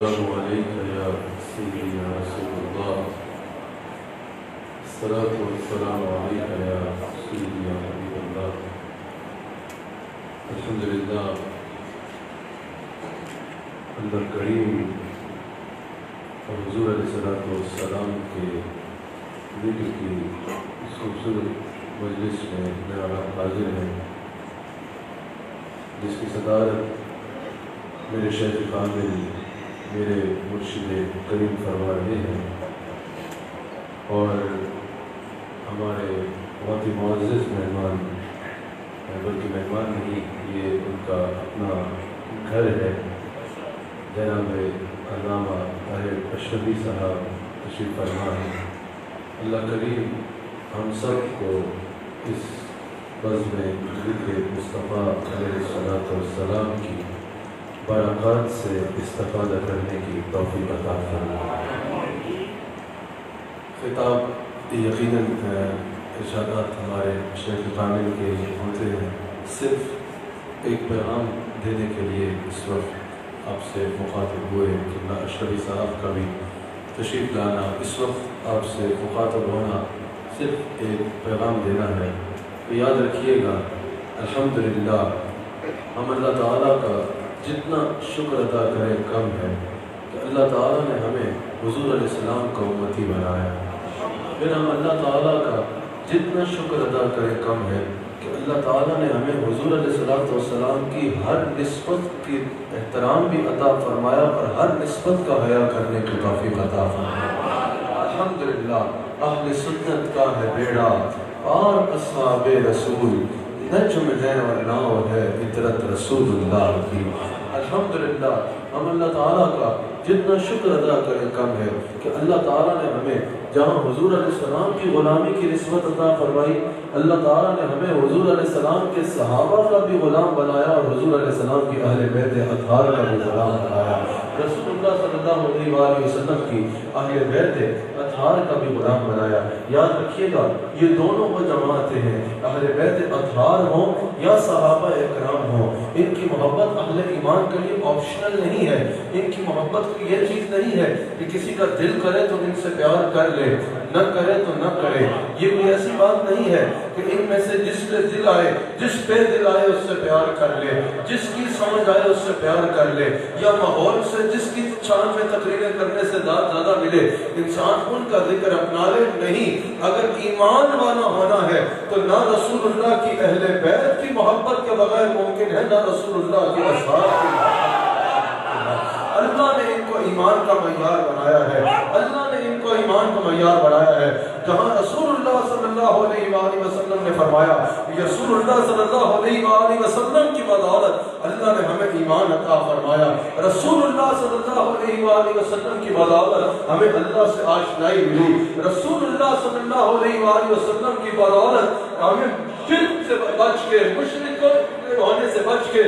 السلام عليك يا سيدي يا رسول الله. الصلاة والسلام عليك يا سيدي يا حبيب الله. الحمد لله اللہ کریم اور حضور علیہ السلام کے ذکر کی اس خوبصورت مجلس میں میرا حاضر ہے، جس کی صدارت میرے شیخ کامل میرے مرشد کریم فرما رہے ہیں، اور ہمارے بہت ہی معزز مہمان، بلکہ مہمان نہیں، یہ ان کا اپنا گھر ہے، جناب علامہ طاہر اشرفی صاحب تشریف فرما ہے۔ اللہ کریم ہم سب کو اس بزم ذکر مصطفیٰ علیہ السلام کی برکات سے استفادہ کرنے کی توفیق عطا فرمائے۔ خطاب یقیناً ارشادات ہمارے شیخ کامل کے ہوتے ہیں، صرف ایک پیغام دینے کے لیے اس وقت آپ سے مخاطب ہوئے کہ اللہ اشرفی صاحب کا بھی تشریف لانا، اس وقت آپ سے مخاطب ہونا، صرف ایک پیغام دینا ہے۔ تو یاد رکھیے گا، الحمدللہ ہم اللہ تعالیٰ کا جتنا شکر ادا کریں کم ہے کہ اللہ تعالیٰ نے ہمیں حضور علیہ السلام کا امتی بنایا۔ پھر ہم اللہ تعالیٰ کا جتنا شکر ادا کریں کم ہے کہ اللہ تعالیٰ نے ہمیں حضور علیہ السلام کی ہر نسبت کی احترام بھی عطا فرمایا اور ہر نسبت کا حیا کرنے کی توفیق عطا فرمایا۔ الحمدللہ اہل سنت کا ہے بیڑا اور اصحاب رسول، نجم ہے اور ناؤ ہے عطرت رسول اللہ کی۔ الحمدللہ ہم اللہ تعالیٰ کا جتنا شکر ادا کریں کم ہے کہ اللہ تعالیٰ نے ہمیں جہاں حضور علیہ السلام کی غلامی کی نسبت عطا فرمائی، اللہ تعالیٰ نے ہمیں حضور علیہ السلام کے صحابہ کا بھی غلام بنایا اور حضور علیہ السلام کی اہل بیت اطہار کا بھی غلام بنایا، رسول اللہ صلی اللہ علیہ وآلہ وسلم کی اہل بیت اطہار کا بھی غلام بنایا۔ یاد رکھیے گا، یہ دونوں وہ جماعتیں ہیں، اہل بیت اطہار ہوں یا صحابہ اکرام ہوں، ان کی محبت اہل ایمان کے لیے آپشنل نہیں ہے، ان کی محبت یہ چیز نہیں ہے کہ کسی کا دل کرے تو ان سے پیار کر لے، نہ کرے تو نہ کرے۔ یہ کوئی ایسی بات نہیں ہے کہ ان میں سے جس پہ دل آئے، جس پہ دل آئے اس سے پیار کر لے، جس کی سمجھ آئے اس سے پیار کر لے، یا ماحول سے جس کی شان میں تقریریں کرنے سے زیادہ ملے انسان ان کا ذکر اپنا لے۔ نہیں، اگر ایمان والا ہونا ہے تو نہ رسول اللہ کی اہل بیت کی محبت کے بغیر ممکن ہے، نہ رسول اللہ کی اصحاب کی محبت۔ اللہ نے ان کو ایمان کا معیار بنایا ہے، اللہ نے ان کو ایمان کا معیار بنایا ہے۔ جہاں رسول اللہ صلی اللہ علیہ وآلہ وسلم نے فرمایا، رسول اللہ صلی اللہ علیہ وآلہ وسلم کی بدولت اللہ نے ہمیں ایمان عطا فرمایا، رسول اللہ صلی اللہ علیہ وآلہ وسلم کی بدولت ہمیں اللہ سے آشنائی ملی، رسول اللہ صلی اللہ علیہ وآلہ وسلم کی بدولت ہمیں شرک سے بچ کے، مشرک ہونے سے بچ کے،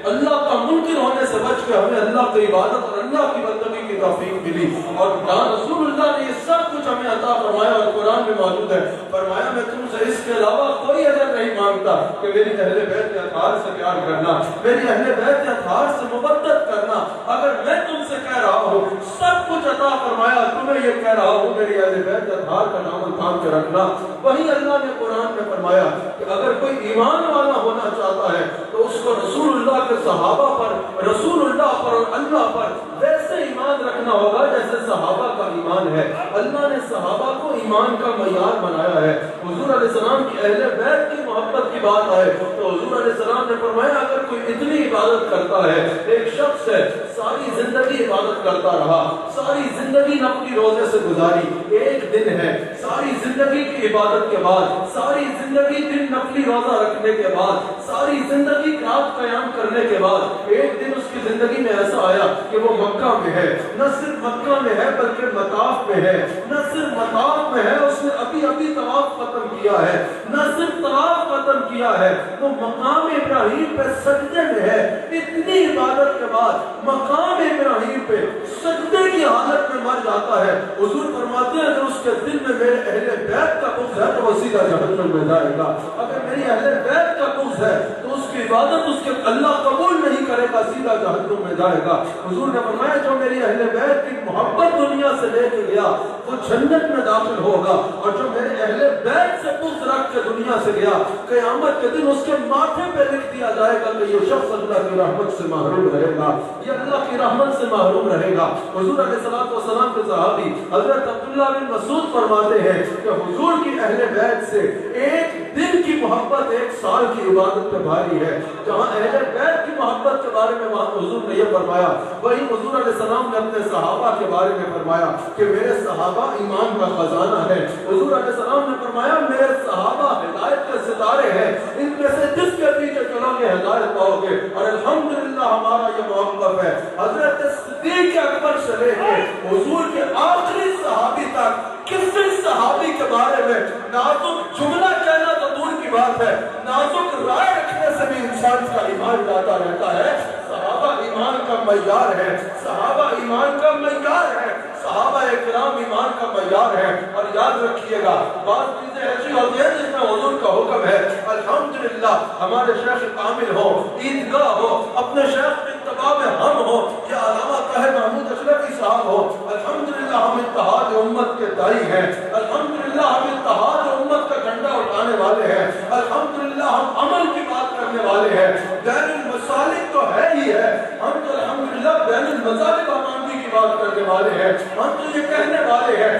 اللہ کا منکر ہونے سے بچ کے ہمیں اللہ کی عبادت اور اللہ کی بندگی کی توفیق ملی۔ اور رسول اللہ نے یہ سب کچھ ہمیں عطا فرمایا اور قرآن میں موجود ہے، فرمایا میں تم سے اس کے علاوہ کوئی اجر نہیں مانگتا کہ میری اہل بیت اطہار سے پیار کرنا، میری اہل بیت اطہار سے محبت کرنا۔ اگر میں تم سے کہہ رہا ہوں سب کچھ عطا فرمایا، تمہیں یہ کہہ رہا ہوں میری اہل بیت اطہار کا نام تھام کے رکھنا۔ وہی اللہ نے قرآن میں فرمایا کہ اگر کوئی ایمان والا ہونا چاہتا ہے تو اس کو رسول اللہ کے صحابہ پر، رسول اللہ پر اور اللہ پر ویسے ایمان رکھنا ہوگا جیسے صحابہ کا ایمان ہے۔ اللہ نے صحابہ کو ایمان کا معیار بنایا ہے۔ حضور علیہ السلام کی اہل بیت کی محبت کی بات آئے تو حضور علیہ السلام نے فرمایا اگر کوئی اتنی عبادت کرتا ہے، ایک شخص ہے ساری زندگی عبادت کرتا رہا، ساری زندگی نفلی روزے سے گزاری، ایک دن ہے ساری زندگی کی عبادت کے بعد، ساری زندگی دن نفلی روزہ رکھنے کے بعد، ساری زندگی رات قیام کرنے کے بعد ایک دن اس کی زندگی میں ایسا آیا کہ وہ مکہ میں ہے، نہ صرف مکہ میں ہے بلکہ مطاف میں ہے، نہ صرف مطاف میں ہے، اس نے ابھی طواف ختم کیا ہے، نہ صرف طواف ختم کیا ہے، وہ مقام ابراہیم پہ سجدے میں ہے۔ اتنی عبادت کے بعد مقام ابراہیم پہ سجدے کی حالت میں مر جاتا ہے۔ حضور فرماتے ہیں اگر اس کے دل میں میرے اہل بیت کا بغض ہے تو وہ سیدھا جہنم میں جائے گا، اگر میری اہل بیت کا بغض ہے تو اس کے کی عبادت اس کے اللہ قبول نہیں کرے گا سیدھا جہنم میں جائے گا۔ حضور نے فرمایا جو میری اہل بیت کی محبت دنیا سے لے کے گیا وہ جنت میں داخل ہوگا، اور جو میرے اہل بیت سے بغض رکھ کے دنیا سے گیا قیامت کے دن اس کے ماتھے پہ لکھ دیا جائے گا کہ یہ شخص اللہ کی رحمت سے محروم رہے گا، یہ اللہ کی رحمت سے محروم رہے گا۔ حضور علیہ السلام کے صحابی حضرت عبداللہ بن مسعود فرماتے ہیں کہ حضور کی اہل بیت سے ایک دن کی محبت ایک سال کی عبادت پہ بھاری ہے۔ جہاں اہل بیت کی محبت کے بارے میں حضور نے یہ فرمایا، وہی حضور علیہ السلام نے اپنے صحابہ کے بارے میں فرمایا کہ میرے صحابہ ایمان کا خزانہ ہے۔ حضور علیہ السلام نے فرمایا میرے صحابہ ہدایت کے ستارے ہیں، ان میں سے جس کے پیچھے چلو گے ہدایت پاؤ گے، اور الحمدللہ ہمارا یہ موقف ہے۔ حضرت صدیق اکبر سے لے کے حضور کے آخری صحابی تک کسی صحابی کے بارے میں نازک جملہ کہنا تو دور کی بات ہے، نازک رائے رکھنے سے بھی انسان کا ایمان جاتا رہتا ہے۔ صحابہ ایمان کا معیار ہے، صحابہ ایمان کا معیار ہے، صحابہ کرام ایمان کا معیار ہے۔ اور یاد رکھیے گا بعض چیزیں ایسی ہوتی ہیں جس میں حضور کا حکم ہے، الحمدللہ ہمارے شیخ کامل ہو، عیدگاہ ہو، اپنے شیخ کے اتباع میں ہم ہو، یا علامہ طاہر محمود اشرفی صاحب ہو، الحمدللہ ہم اتحاد امت کے دائی ہیں، الحمدللہ ہم اتحاد امت کا جھنڈا اٹھانے والے ہیں، الحمدللہ ہم عمل کی بات کرنے والے ہیں۔ بین المسالک تو ہے ہی ہے، ہم تو الحمدللہ بین المذاہب امامی کی بات کرنے والے ہیں، ہم تو یہ کہنے والے ہیں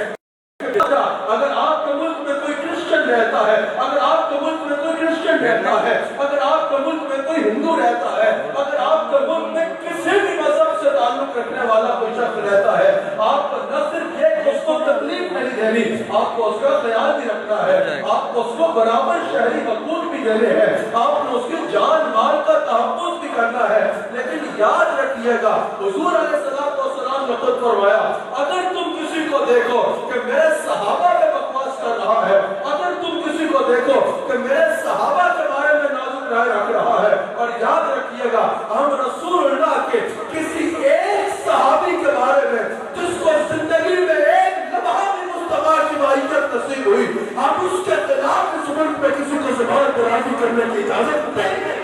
اگر آپ کے ملک میں کوئی کرسچن رہتا ہے، اگر آپ کے ملک میں کوئی کرسچن رہتا ہے، اگر آپ کے ملک میں کوئی ہندو رہتا ہے، اگر آپ کے ملک میں کسی بھی مذہب سے تعلق رکھنے والا کوئی شخص رہتا ہے، آپ کو نہ صرف یہ کہ اس کو تکلیف نہیں دینی، آپ کو اس کا خیال بھی رکھنا ہے، آپ کو اس کو برابر شہری حقوق بھی دینے ہیں، آپ نے اس کی جان مال کا تحفظ بھی کرنا ہے۔ لیکن یاد رکھیے گا حضور علیہ السلام نے خود فرمایا اگر تم کسی کو دیکھو کہ میرے صحابہ میں بکواس کر رہا ہے، اگر تم کسی کو دیکھو کہ میرے صحابہ کے بارے میں نازک رائے رکھ رہا ہے، اور یاد رکھیے گا ہم رسول اللہ کے کسی ایک صحابی کے بارے میں جس کو زندگی میں ایک لمحہ بھی مصطفیٰ کی معیت نصیب ہوئی، ہم اس کے خلاف اس ملک میں کسی کو زبان درازی کرنے کی اجازت نہیں۔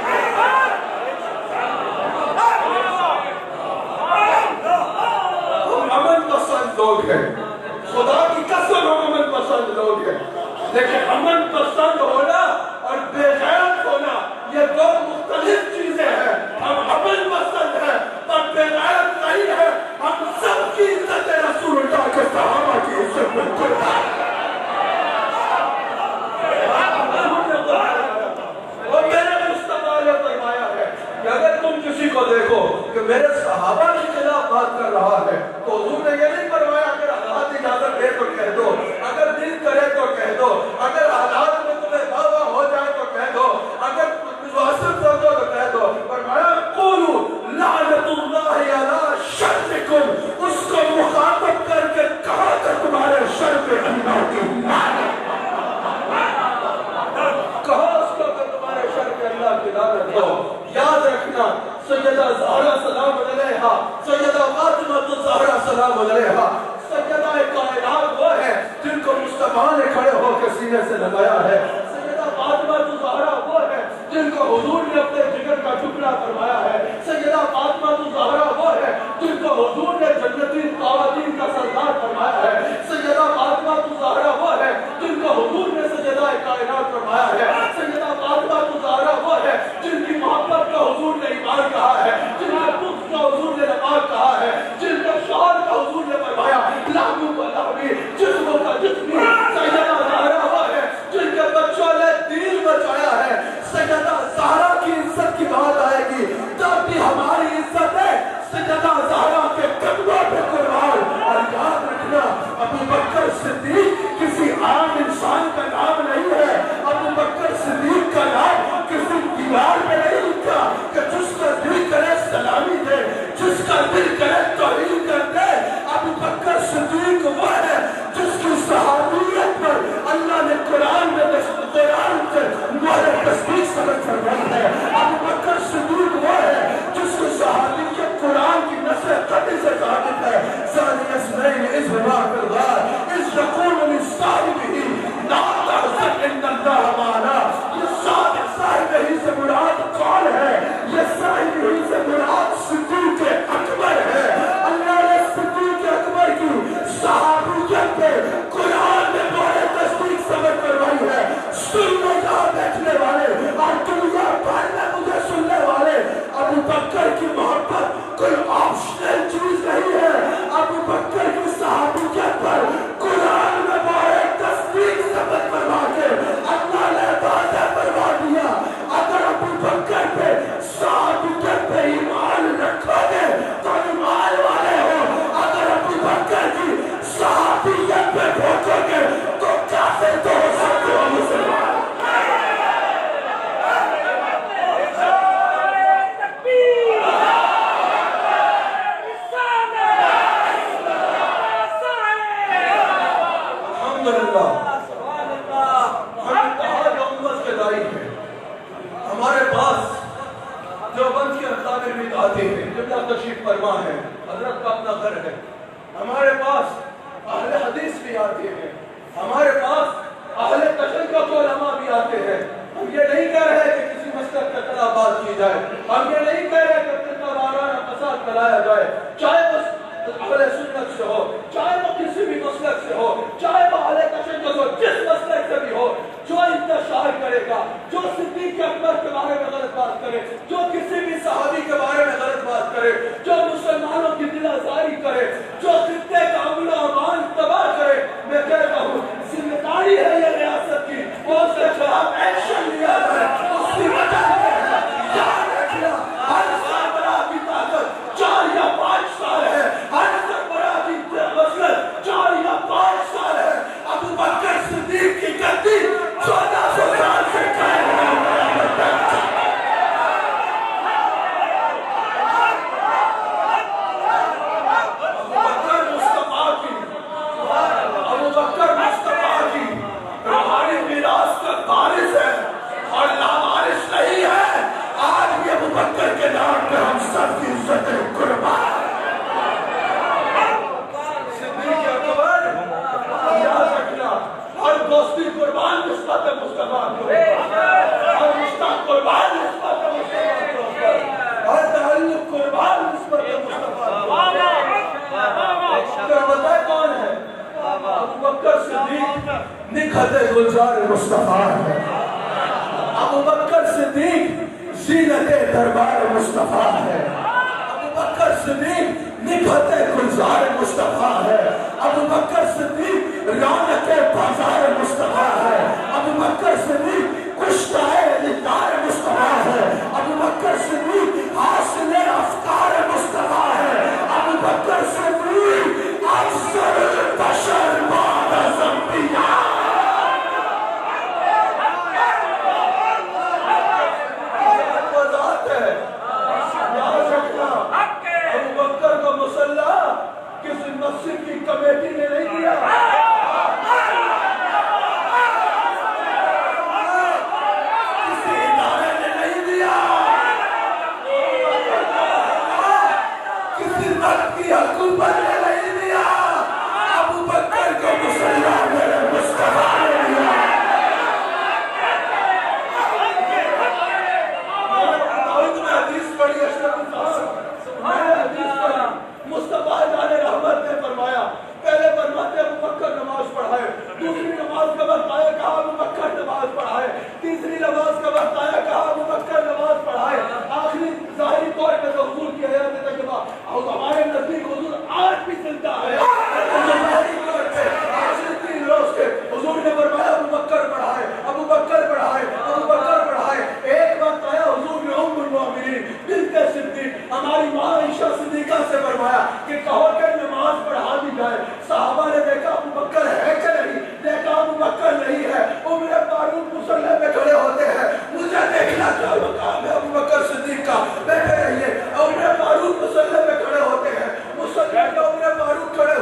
لوگ ہیں خدا کی قسم ہم امن پسند لوگ ہیں، لیکن امن پسند ہونا اور بے غیرت ہونا یہ دو مختلف چیزیں ہیں۔ ہم امن پسند ہیں اور بے غیرت نہیں ہے، ہم سب کی عزت رسول اللہ کے صحابہ کی عزت میں کرتا ہے۔ اور میرے مصطفیٰ نے فرمایا ہے کہ اگر تم کسی کو دیکھو کہ میرے صحابہ کے خلاف بات کر رہا ہے تو حضور نے یہ نہیں فرمایا اگر حالات اجازت دے تو کہہ دو، اگر دل کرے تو کہہ دو، اگر حالات میں تمہیں دعویٰ ہو جائے تو کہہ دو، اگر واسط کر دو تو کہہ دو۔ فرمایا قولوا لعنت اللہ علی شرکم، اس کو مخاطب کر کے کہا کہ تمہارے شر پہ اللہ کی لعنت، کہا اس کو کہ تمہارے شر پہ اللہ کی لعنت ہو۔ یاد رکھنا سیدہ زہرا سلام علیہا، سیدہ فاطمہ الزہرا سلام علیہا، سیدہ کائنات وہ ہے جن کو مصطفیٰ نے کھڑے ہو کے سینے سے لگایا ہے، سیدہ فاطمہ الزہرا وہ ہے جن کو حضور نے اپنے جگر کا ٹکڑا فرمایا ہے، سیدہ فاطمہ الزہرا وہ ہے جن کو حضور نے جنتی خواتین کا سردار فرمایا ہے، سیدہ فاطمہ الزہرا وہ ہے جن کو حضور نے سیدہ کائنات فرمایا ہے، سیدہ فاطمہ الزہرا وہ ہے جن کی محبت کا حضور نے ایمان کہا ہے، جن کا قدس کا حضور نے نماز کہا ہے، جن کا شوہر کا حضور نے فرمایا لہو کا لہوی، جسم کا جسمی، سیدہ زہرا وہ ہے جن کے بچوں اللہ ہم اتحاد امت کے دائی ہیں. ہمارے پاس دیوبند کے اکابر بھی آتے ہیں، قبلہ تشریف فرما ہے، حضرت کا اپنا گھر ہے. ہمارے پاس اہل حدیث بھی آتے ہیں، ہمارے پاس اہل تشیع کے علماء بھی آتے ہیں. ہم یہ نہیں کہہ رہے کہ کسی مسلک کا خلافات کی جائے، ہم یہ نہیں کہہ رہے کہ فتنہ و وارانہ فساد پھیلایا جائے، چاہے وہ اہل سنت سے ہو، چاہے وہ کسی بھی مسلک سے ہو، چاہے وہ اہل تشیع ہو، جس مسلک سے بھی ہو. جو انتشار کرے گا، جو صدیق اکبر کے بارے میں غلط بات کرے، جو کسی بھی صحابی کے بارے میں غلط بات کرے، جو مسلمانوں کی دل آزاری کرے، جو خطے کا امن و امان تباہ کرے، میں کہتا ہوں ذمہ داری ہے یہ ریاست کی، وہ اس کے خلاف ایکشن لیا جائے. اس کی وجہ یہ ہے یاد رکھنا ہر سربراہ کی طاقت 4 یا 5 سال ہے، ہر سربراہ کی مسلط 4 یا 5 سال ہے. ابو بکر صدیق کی گدی 1400 سال سے قائم ہے. ابو بکر مصطفیٰ کی روحانی میراث کا وارث ہے اور لاوارث نہیں ہے. آج بھی ابو بکر کے نام پہ ہم سب کی عزتیں قربان. صدیق اکبر یاد رکھنا ہر دوستی قربان نسبت مصطفیٰ کو، ہر رشتہ قربان نسبت مصطفیٰ کو، ہر تعلق قربان نسبت مصطفیٰ کو. تو بتائے کون ہے؟ ابو بکر صدیق نکھت گلزار مصطفیٰ ہے. ابو بکر صدیق زینت دربار مصطفیٰ ہے. ابو بکر صدیق نکھت گلزار مصطفیٰ ہے. ابو بکر صدیق رونق بازار مصطفیٰ ہے. ابو بکر صدیق کشتۂ دلدار مصطفیٰ ہے. ابو بکر صدیق حاصل افکار مصطفیٰ ہے. ابو بکر صدیق افضل البشر بعد الانبیاء. ابو بکر کو مسلح کسی مسجد کی کمیٹی نے نہیں دیا، کسی ادارے نے نہیں دیا، کسی ملک کی حکومت نے نہیں دیا. ابو بکر کو مسلح میرے مصطفیٰ نے دیا. حدیث پڑھی مصطفیٰ جان رحمت نے فرمایا، پہلے فرماتے ابو بکر نماز پڑھائے، دوسری نماز کا وقت آیا کہا ابو بکر نماز پڑھائے، تیسری نماز کا وقت آیا کہا ابو بکر نماز پڑھائے. آخری ظاہری طور پہ تو حضور کی حیات تجربہ اور ہمارے نزدیک حضور آج بھی زندہ ہے. ظاہری طور پہ آخری 3 روز کے حضور نے فرمایا ابو بکر پڑھائے، ابو بکر پڑھائے، ابو بکر پڑھائے. ایک وقت آیا حضور نے ام المؤمنین بنت صدیق ہماری ماں عائشہ صدیقہ سے فرمایا کہ کہو کہ نماز پڑھا دی جائے. صحابہ نے دیکھا ابو بکر ہے کہ نہیں، دیکھا ابو بکر نہیں ہے. عمر فاروق مصلی پہ کھڑے ہوتے ہیں، مجھے دیکھنا کیا مقام ہے ابو بکر صدیق کا، بیٹھے رہیے. عمر فاروق مصلی پہ کھڑے ہوتے ہیں، مصلی پہ عمر فاروق کھڑے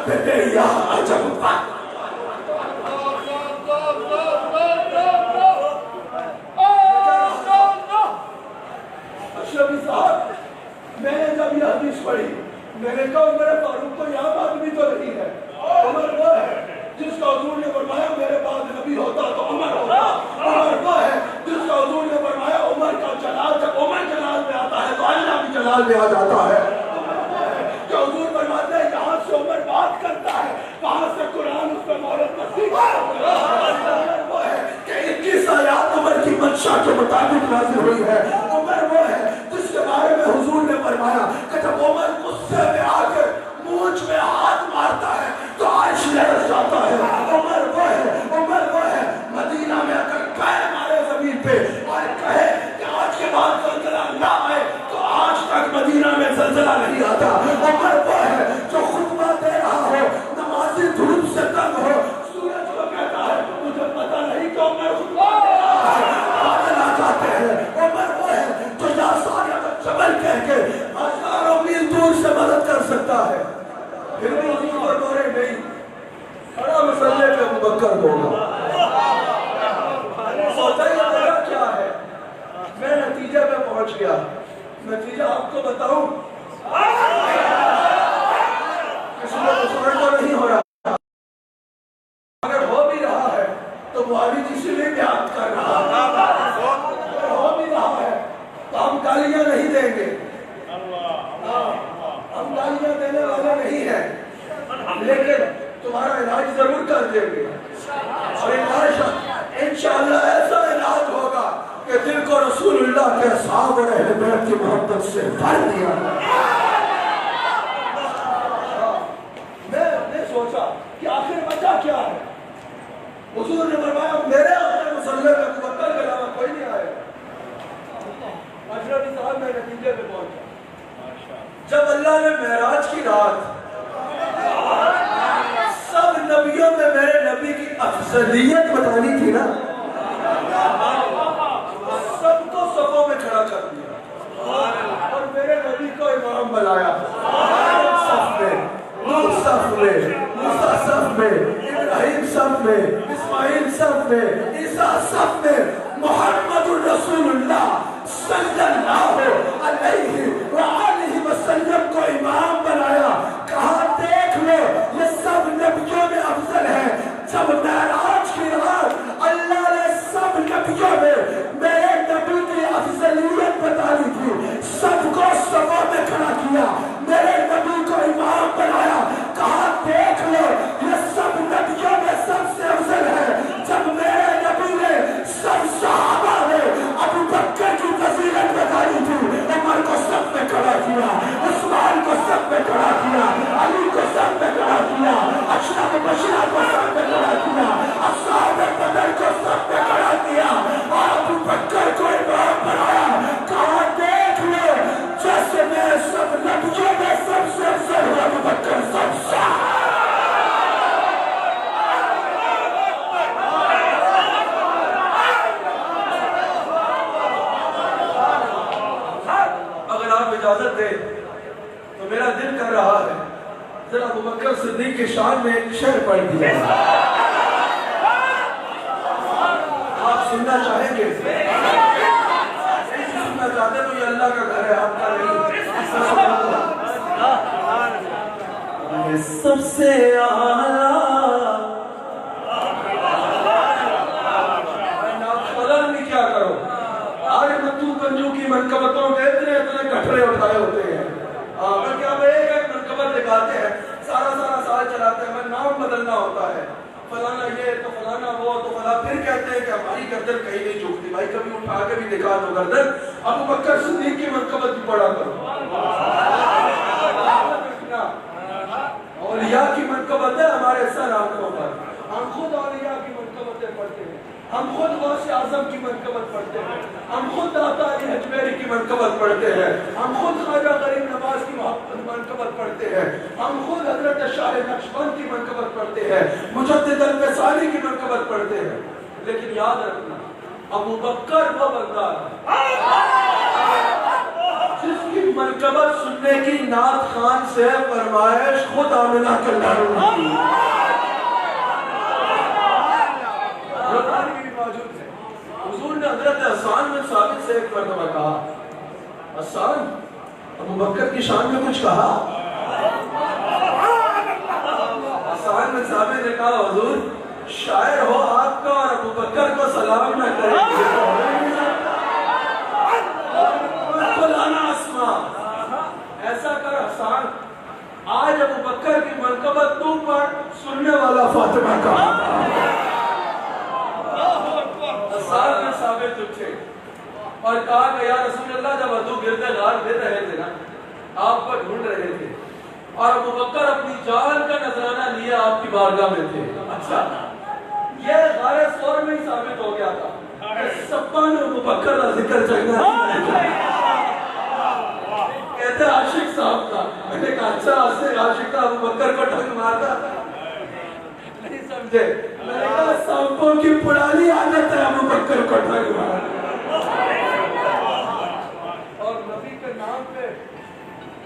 بیٹے یہاں عجب بات اشرفی صاحب، میں نے جب یہ حدیث پڑھی میں نے کہا عمر فاروق تو یہاں آدمی تو نہیں ہے، عمر وہ ہے جس کا حضور نے فرمایا میرے بعد نبی ہوتا تو عمر ہوتا، عمر وہ ہے جس کا حضور نے فرمایا عمر کا جلال جب عمر جلال میں آتا ہے تو اللہ بھی جلال میں آ جاتا ہے، کہ حضور فرماتے ہیں یہاں سے عمر بات کرتا ہے وہاں سے قرآن اس پہ مہلت نصیب عمر وہ ہے کہ 21 آیات عمر کی منشا کے مطابق نازل ہوئی ہے، عمر وہ ہے جس کے بارے میں حضور نے فرمایا کہ جب عمر غصے میں آ کر مونچھ میں ہاتھ مارتا ہے تو عرش لرز جاتا ہے، عمر وہ ہے مدینہ میں اگر پیر مارے زمین پہ اور کہے کہ آج کے بعد زلزلہ نہ آئے تو آج تک مدینہ میں زلزلہ نہیں آتا، عمر وہ ہے جو خطبہ دے رہا ہو نمازی دھوپ سے تنگ ہو سورج کو کہتا ہے مجھے پتہ نہیں کہ عمر خطبہ دے رہا ہے بادل آ جاتے ہیں، عمر وہ ہے جو یا سارے جبل کہہ کے ہزاروں میل دور سے مدد کر سکتا ہے، پھر بھی حضور اور بورے نہیں کھڑا مسئلے پہ ابو بکر ہوگا، سوچا یہ میرا کیا ہے، میں نتیجے پہ پہنچ گیا، نتیجہ آپ کو بتاؤں کسی کو مسلمان تو نہیں ہو رہا، اگر ہو بھی رہا ہے تو معاویہ اسی لیے بیعت کر رہا ہے، اگر ہو بھی رہا ہے تو ہم گالیاں نہیں دیں گے، ہم گالیاں دینے والے نہیں ہیں لیکن تمہارا علاج ضرور کر دیں گے، اور علاج انشاءاللہ ایسا علاج ہوگا کہ دل کو رسول اللہ کے اصحاب اور اہل بیت کی محبت سے بھر دیا۔ میں نے سوچا کہ آخر وجہ کیا ہے، حضور نے فرمایا میرے اپنے مسلح میں ابو بکر کے علاوہ کوئی نہیں آئے، اشرفی صاحب میں نتیجے پہ پہنچا جب اللہ نے معراج کی رات سب نبیوں میں میرے نبی کی افضلیت بتانی تھی نا، سب کو صفوں میں کھڑا کر دیا اور میرے نبی کو امام بنایا، صف میں نوح صف میں موسیٰ صف میں ابراہیم صف میں اسماعیل صف میں عیسیٰ صف میں محمد الرسول اللہ صلی اللہ علیہ وآلہ وسلم کو امام بنایا، کہا دیکھ لو یہ سب نبیوں میں افضل ہے، جب معراج کی رات اللہ نے سب نبیوں میں میرے نبی کی افضلیت بتانی تھی، سب کو صفوں میں کھڑا کیا، میرے نبی کو امام بنایا، کہا دیکھ لو یہ سب نبیوں میں سب سے افضل ہے، جب میرے نبی نے سب صحابہ نے ابو بکر کی فضیلت بتانی تھی، عمر کو سب میں کھڑا کیا، عثمان کو سب میں کھڑا کیا، علی کو سب میں کھڑا کیا، اشرف بشرا کو سب میں کھڑا کیا، اصحاب بدر کو سب میں کھڑا کیا اور ابو بکر کو امام بنایا، کہا دیکھ لو جیسے میں سب نبیوں میں سب سے افضل ہوں ابو بکر سب سے۔ اگر آپ اجازت دیں تو میرا دل کر رہا ہے ذرا ابو بکر صدیق کی شان میں ایک شعر پڑھ دیا، آپ سننا چاہیں گے؟ سننا چاہتے تو یہ اللہ کا گھر ہے، آپ کا نہیں۔ سب سے بھی کیا کرو آج متو کنجو کی منقبتوں کے اتنے گھٹرے اٹھائے ہوتے ہیں، میں کیا میں ایک منقبت دکھاتے ہیں سارا سال چلاتے ہیں، میں نام بدلنا ہوتا ہے، فلانا یہ تو فلانا وہ تو فلانا، پھر کہتے ہیں کہ ہماری گردن کہیں نہیں جھکتی، بھائی کبھی اٹھا کے بھی دکھا دو گردن، ابو بکر صدیق کی منقبت بھی پڑھا کرو، اولیاء کی منقبت ہے ہمارے سر آنکھوں پر، ہم خود اولیاء کی منقبتیں پڑھتے ہیں، ہم خود غوث اعظم کی منقبت پڑھتے ہیں، ہم خود داتا علی حجویری کی منقبت پڑھتے ہیں، ہم خود خواجہ غریب نواز کی منقبت پڑھتے ہیں، ہم خود حضرت شاہ نقشبند کی منقبت پڑھتے ہیں، مجدد الوصالی کی منقبت پڑھتے ہیں، لیکن یاد رکھنا ابو بکر وہ بندہ جس کی منقبت سننے کی نعت خان سے فرمائش خود آمنہ کے لاروں کی حضور نے حضرت حسان بن ثابت سے ایک مرتبہ کہا حسان ابو بکر کی شان میں کچھ کہا حسان بن ثابت نے کہا حضور شاعر ہو آپ کا اور ابو بکر کو سلام نہ کریں ایسا کر حسان آج ابو بکر کی منقبت تو پڑھ سننے والا فاطمہ کا حسان بن ثابت اٹھے اور کہا کہ یا رسول اللہ جب وضو گرد غار دے رہے تھے نا آپ کو ڈھونڈ رہے تھے اور ابو بکر اپنی جان کا نذرانہ لیا آپ کی بارگاہ میں تھے اچھا یہ غار ثور میں ہی ثابت ہو گیا تھا سبا نے ابو بکر کا ذکر چکنا کہتے عاشق صاحب تھا میں نے کہا اچھا عاشق تھا ابو بکر کو ٹھگ مارتا نہیں سمجھے میں نے کہا سانپوں کی پرانی عادت ہے ابو بکر کو ٹھگ مارتا اور نبی کے نام پہ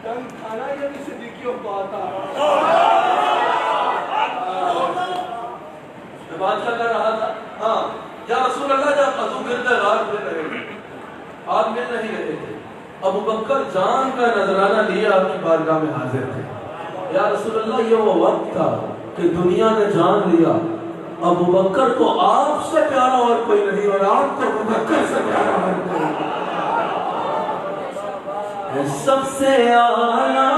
ٹنگ کھانا یہ بھی صدیقیوں کو آتا میں بات کر رہا تھا ہاں یا رسول اللہ جب وضو گرد غار مل رہے تھے آپ مل نہیں رہے تھے ابو بکر جان کا نذرانہ لیے آپ کی بارگاہ میں حاضر تھے یا رسول اللہ یہ وہ وقت تھا کہ دنیا نے جان لیا ابو بکر کو آپ سے پیارا اور کوئی نہیں اور آپ کو ابو بکر سے پیارا اور کوئی نہیں سب سے اعلیٰ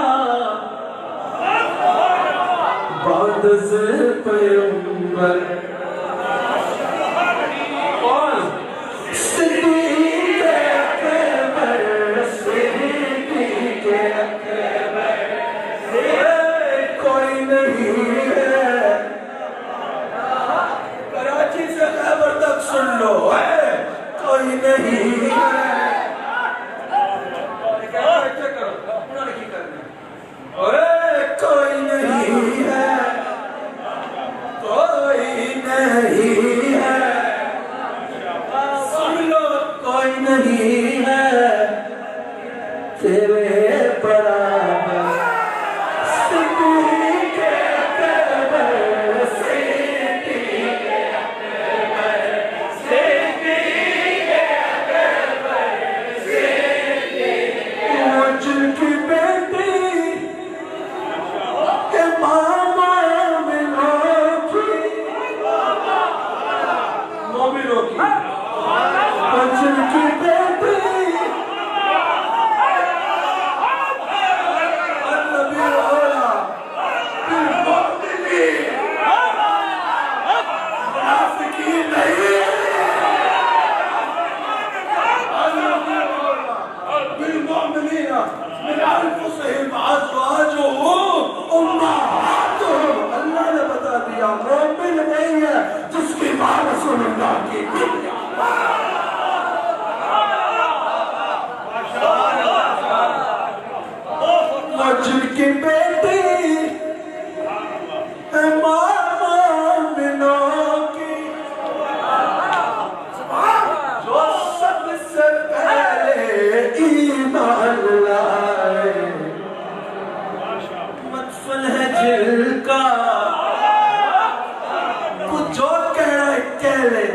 بعد سے پیغمبر اور صدیق اکبر کوئی نہیں ہے کراچی سے خیبر تک سن لو کوئی نہیں ہے کوئی نہیں ہے کوئی نہیں ہے سن لو کوئی نہیں ہے تیرے برابر صدیق اکبر صدیق اکبر صدیق اکبر صدیق وہ جن کی بیٹی کے ماما مومنوں کی وہ جن کی بیٹی اللہ نے بتا دیا مومن نہیں ہے جس کی ماں رسول اللہ کی جن کی بیٹی مومنوں کی جو سب سے پہلے ایمان لائے مدفن ہے جل کا کچھ جو کہہ رہا ہے کہہ لے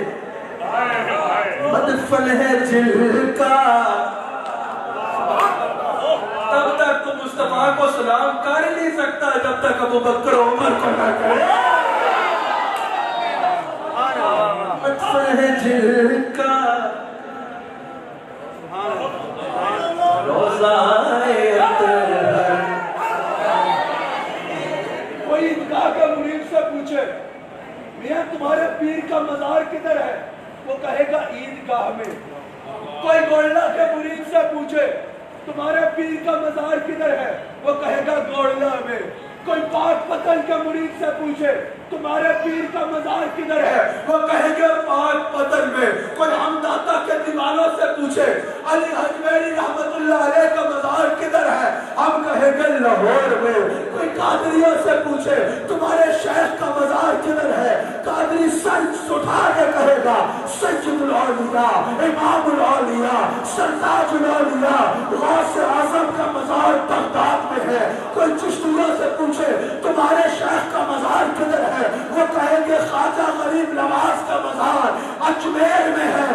مدفن ہے جل کا تب تک تو مصطفیٰ کو سلام کر ہی نہیں سکتا جب تک ابو بکر عمر کو نہ کرے مدفن ہے جل کا کوئی عیدگاہ کا مرید سے پوچھے میاں تمہارے پیر کا مزار کدھر ہے وہ کہے گا عیدگاہ میں کوئی گولڈا کے مرید سے پوچھے تمہارے پیر کا مزار کدھر ہے وہ کہے گا گولڈا میں کوئی پاک پتن کے مرید سے پوچھے تمہارے پیر کا مزار کدھر ہے وہ کہے گا پاک پتن میں کوئی ہمداتا کے دیوانوں سے پوچھے علی حجویری رحمت اللہ علیہ کا مزار کدھر ہے ہم کہیں گے لاہور میں کوئی قادریوں سے پوچھے تمہارے شیخ کا مزار کدھر ہے قادری سر اٹھا کے کہے گا سید الأولياء امام الأولياء سرتاج الأولياء غوث اعظم کا مزار بغداد میں ہے. کوئی چشتیوں سے پوچھے تمہارے شیخ کا مزار کدھر ہے, وہ کہیں گے خواجہ غریب نواز کا مزار اجمیر میں ہے.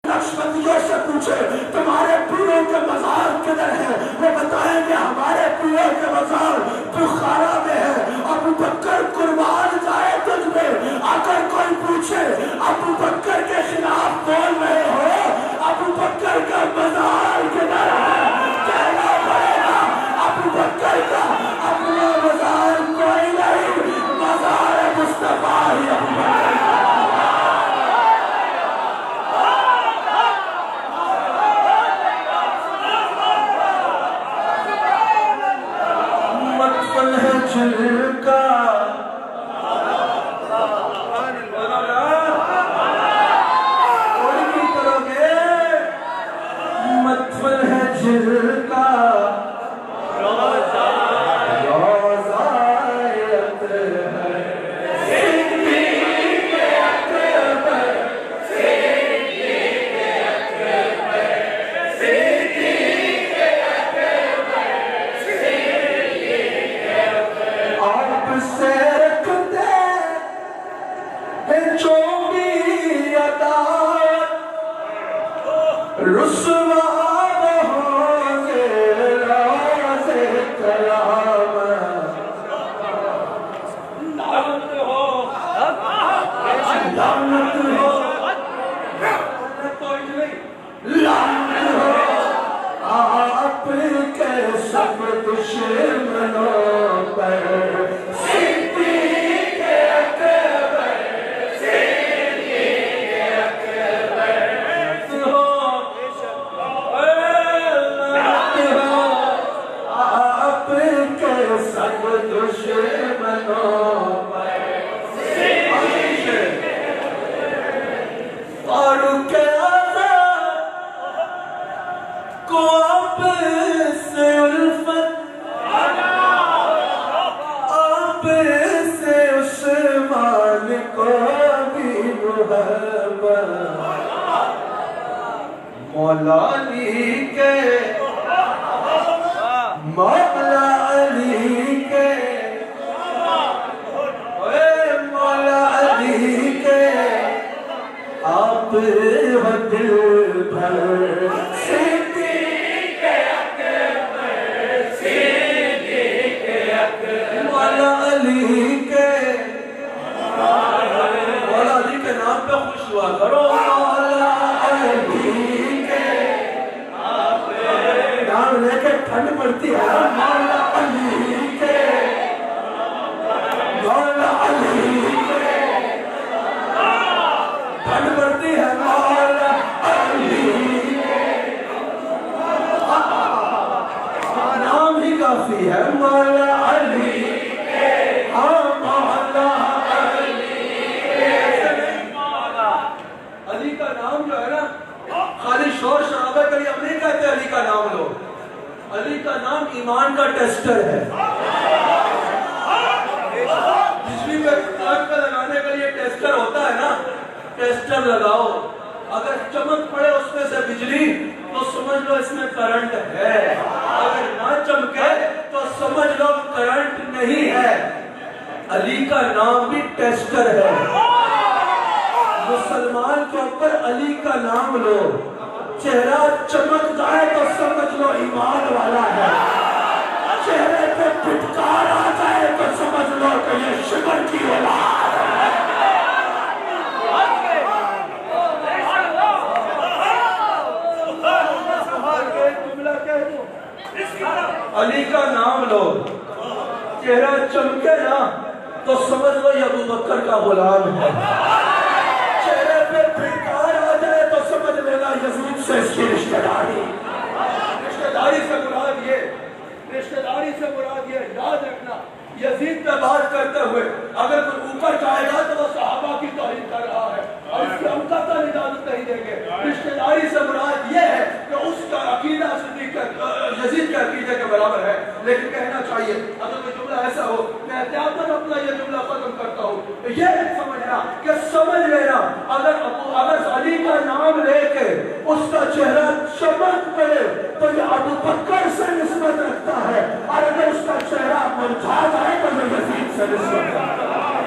نقشبندیوں سے پوچھے تمہارے پیروں کے مزار کدھر ہے, وہ بتائیں گے ہمارے پیروں کے مزار بخارا میں ہے. ابو بکر قربان جائے تجھ میں, اگر کوئی پوچھے ابو بکر کے خلاف بول رہے ہو, ابو بکر کا مزار کدھر ہے, کہنا پڑے گا ابو بکر کا اپنا مزار کوئی نہیں, مزار مصطفیٰ ہی ابو بکر کا. مولا علی کے مولا علی کے مولا علی کے آپ و دل بھر صدیق اکبر صدیق اکبر مولا علی کے نام پہ خوش ہوا کرو. مولا علی نام لے کے ٹھنڈ پڑتی ہے. مولا علی کے مولا علی کے ٹھنڈ پڑتی ہے. مولا علی نام ہی کافی ہے. مولا علی علی کا نام جو ہے نا خالی شور شرابے کے لیے ہم نہیں کہتے علی کا نام لو. علی کا نام ایمان کا ٹیسٹر ہے. بجلی پہ آگ کا لگانے کے لیے ٹیسٹر ہوتا ہے نا, ٹیسٹر لگاؤ, اگر چمک پڑے اس میں سے بجلی تو سمجھ لو اس میں کرنٹ ہے, اگر نہ چمکے تو سمجھ لو کرنٹ نہیں ہے. علی کا نام بھی ٹیسٹر ہے. مسلمان کے اوپر علی کا نام لو, چہرہ چمک جائے تو سمجھ لو ایمان والا ہے, چہرے پہ پھٹکار آ جائے تو سمجھ لو کہ یہ شکر کی اولاد ہے. علی کا نام لو, چہرہ چمکے نا تو سمجھ لو یہ ابو بکر کا غلام ہے. چہرے پہ پھٹکار آ جائے تو سمجھ لینا یزید سے اس کی رشتہ داری. رشتہ داری سے مراد یہ, رشتہ داری سے مراد یہ, یاد رکھنا یزید پہ بات کرتے ہوئے اگر کوئی اوپر جائے گا تو وہ صحابہ کی توہین کر رہا ہے اور اس کی ہم قطعاً اجازت نہیں دیں گے. رشتہ داری سے مراد یہ ہے کہ اس کا عقیدہ یزید کے عقیدے کے برابر ہے. لیکن کہنا چاہیے اگر کوئی جملہ ایسا ہو, میں احتیاطاً اپنا یہ جملہ ختم کرتا ہوں, یہ سمجھنا کہ سمجھ لینا اگر علی کا نام لے کے اس کا چہرہ چمک پڑے تو یہ ابو بکر سے نسبت رکھتا ہے، اور اگر اس کا چہرہ مرجھا جائے تو یہ یزید سے نسبت رکھتا ہے۔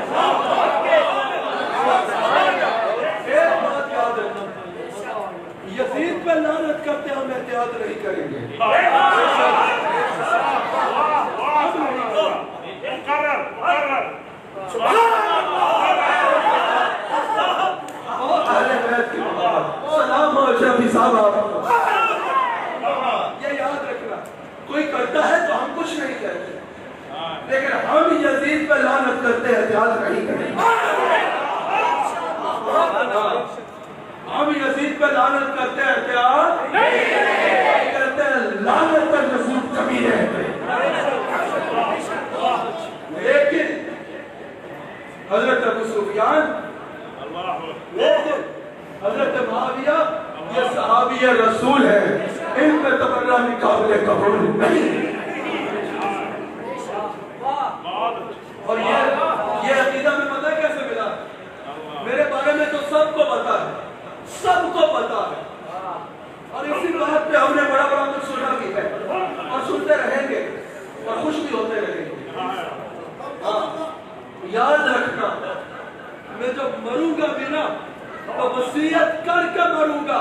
ایک بات یاد رکھنا، یزید پہ لعنت کرتے ہم احتیاط نہیں کریں گے۔ سلام ہو شفیع صاحب آپ، یہ یاد رکھنا، کوئی کرتا ہے تو ہم کچھ نہیں کہتے، لیکن ہم یزید پہ لعنت کرتے احتیاط نہیں کریں گے۔ ہم یزید پہ لعنت کرتے احتیاط نہیں کرتے، لعنت پر یزید کبھی رہتے۔ لیکن حضرت ابو سفیان، لیکن حضرت معاویہ یہ صحابی رسول ہے، ان پہ تبرہ بھی قابل قبول نہیں۔ اور یہ عقیدہ میں پتہ کیسے ملا؟ میرے بارے میں تو سب کو پتا ہے، سب کو پتا ہے، اور اسی بات پہ ہم نے بڑا بڑا کچھ سنا بھی ہے اور سنتے رہیں گے اور خوش بھی ہوتے رہیں گے۔ یاد رکھنا، میں جب مروں گا بھی نا تو وصیت کر کے مروں گا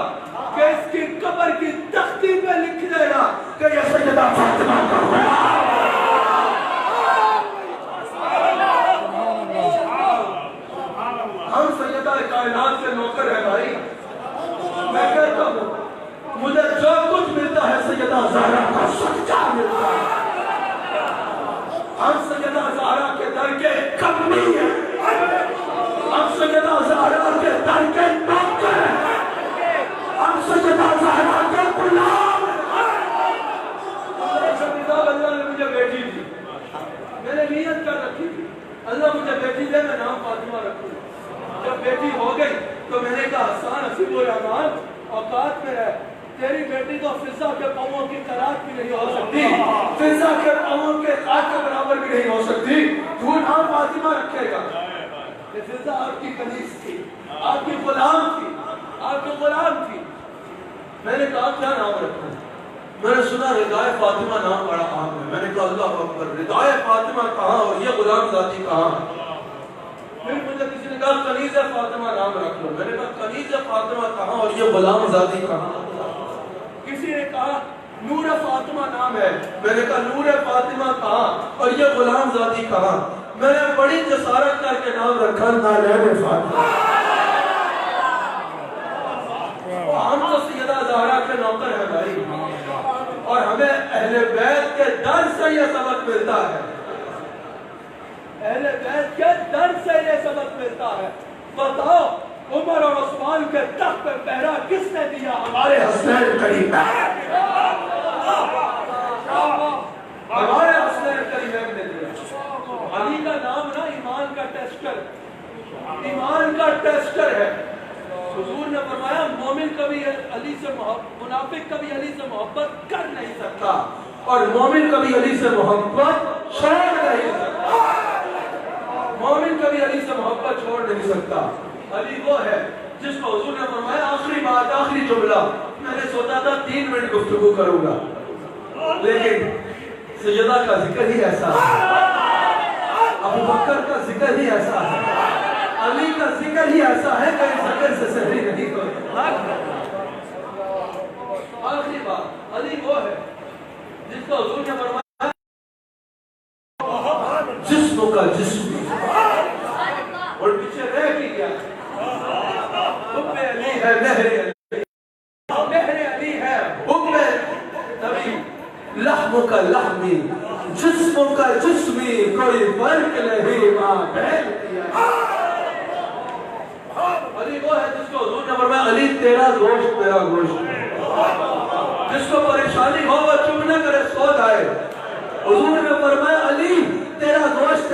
کہ اس کی قبر کی تختی پہ لکھ دینا کہ یہ سیدہ فاطمہ کا غلام۔ ہم سیدہ کائنات کے نوکر ہیں بھائی، میں کہتا ہوں مجھے جو کچھ ملتا ہے سیدہ زہرا کا صدقہ ملتا ہے۔ ہم سیدہ زہرا کے در کے کمی ہیں، ہم سیدہ زہرا کے در کے نوکر ہیں، ہم سیدہ زہرا کے غلام ہیں۔ اللہ نے مجھے بیٹی دی، میں نے نیت کر رکھی تھی اللہ مجھے بیٹی دے، میں نام فاطمہ رکھوں۔ جب بیٹی ہو گئی تو میں نے کہا حسان حسیب الرحمان اوقات میں ہے، تیری بیٹی تو فضا کے پاؤں کی قرات بھی نہیں ہو سکتی، فضا کے پاؤں کے خاک کے برابر بھی نہیں ہو سکتی، تو نام فاطمہ رکھے گا۔ یہ فضا آپ کی کنیز تھی، آپ کی غلام تھی، آپ کی غلام تھی۔ میں نے کہا کیا نام رکھوں؟ میں نے سنا ردائے فاطمہ نام بڑا عام ہے، میں نے کہا اللہ اکبر، ردائے فاطمہ کہاں اور یہ غلام ذاتی کہاں؟ پھر مجھے کسی نے کہا کنیز فاطمہ نام رکھ لو، میں نے کہا کنیز فاطمہ کہاں اور یہ غلام ذاتی کہاں؟ کسی نے کہا نور فاطمہ نام ہے، میں نے کہا نور فاطمہ کہاں اور یہ غلام ذاتی کہاں؟ میں نے بڑی جسارت کر کے نام رکھا نالین فاطمہ۔ ہم تو سیدہ زہرا کے نوکر ہیں بھائی، اور ہمیں اہل بیت کے در سے یہ سبق ملتا ہے، اہل بیت کے در سے یہ سبق ملتا ہے۔ بتاؤ عمر اور عثمان کے تخت پہ پہرا کس نے دیا؟ ہمارے حسنین کریمین، ہمارے حسنین کریمین نے دیا۔ علی کا نام نا ایمان کا ٹیسٹر، ایمان کا ٹیسٹر ہے۔ حضور نے فرمایا مومن کبھی علی سے منافق کبھی علی سے محبت کر نہیں سکتا، اور مومن کبھی علی سے محبت چھوڑ نہیں سکتا، مومن کبھی علی سے محبت چھوڑ نہیں سکتا۔ علی وہ ہے جس کو حضور نے فرمایا آخری بات، آخری جملہ، میں نے سوچا تھا 3 منٹ گفتگو کروں گا، لیکن سیدہ کا ذکر ہی ایسا ہے، ابو بکر کا ذکر ہی ایسا ہے، علی کا ذکر ہی ایسا ہے کہ اس ذکر سے سہری نہیں کوئی۔ آخری بات، علی وہ ہے جس کو حضور نے فرمایا جسم کا جسم، اور پیچھے رہ بھی گیا حب علی ہے مہر علی، مہر علی ہے حب نبی، لحم کا لحمی جسم کا جسمی، کوئی فرق نہیں ماں بہن کیا۔ علی وہ ہے جس کو حضور نے فرمایا علی تیرا گوشت میرا گوشت، جس کو پریشانی ہو وہ چپ نہ کرے سو جائے۔ حضور نے فرمایا علی تیرا گوشت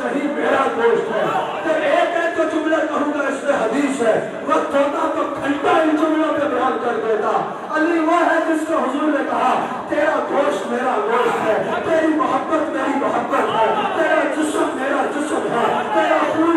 نہیں میرا گوشت ہے۔ تو ایک تو جملہ کہوں گا اس میں حدیث ہے، وقت ہوتا تو گھنٹہ ان جملوں پہ بیان کر دیتا۔ علی وہ ہے جس کو حضور نے کہا تیرا گوشت میرا گوشت ہے، تیری محبت میری محبت ہے، تیرا جسم میرا جسم ہے، تیرا خون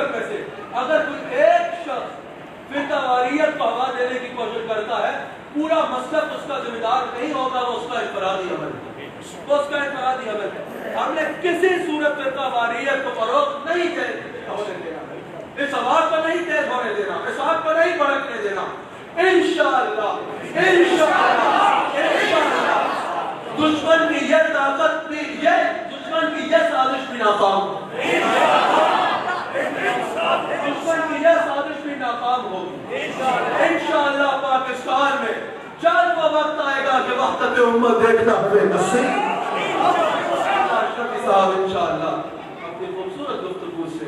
صورت میں سے اگر کوئی ایک شخص فرقہ واریت کو ہوا دینے کی کوشش کرتا ہے، پورا مسلک اس کا ذمہ دار نہیں ہوگا، وہ اس کا انفرادی عمل ہے، وہ اس کا انفرادی عمل ہے۔ ہم نے کسی صورت فرقہ واریت کو فروغ نہیں ہونے دینا، اس آواز کو نہیں تیز ہونے دینا، اس آگ کو نہیں بھڑکنے دینا۔ انشاءاللہ دشمن کی یہ طاقت بھی، دشمن کی یہ سازش بھی ناکام ہوگی، دشمن کی یہ سازش بھی ناکام ہوگی انشاءاللہ۔ پاکستان میں جب وہ وقت آئے گا کہ وحدت امت دیکھنا ہوئے نصیب صاحب انشاءاللہ اپنی خوبصورت گفتگو سے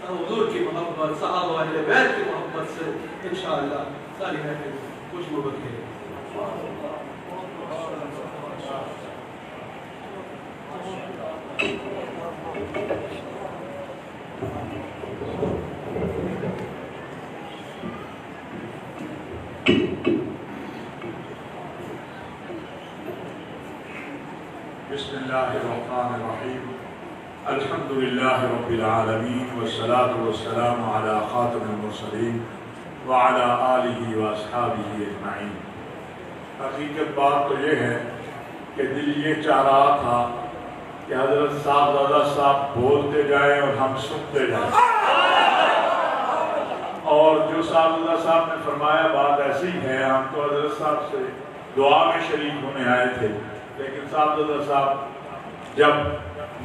حضور کی محبت، صحابہ اہل بیت کی محبت سے انشاءاللہ ساری محفل خوشبو بکھیرے۔ بسم اللہ الرحمن الرحیم، الحمدللہ رب العالمین والصلاة والسلام علی خاتم المرسلین وعلی آلہ واصحابہ اجمعین۔ حقیقت بات تو یہ ہے کہ دل یہ چاہ رہا تھا کہ حضرت صاحبزادہ صاحب بولتے جائیں اور ہم سنتے جائیں، اور جو صاحبزادہ صاحب نے فرمایا بات ایسی ہے۔ ہم تو حضرت صاحب سے دعا میں شریک ہونے آئے تھے، لیکن صاحبزادہ صاحب جب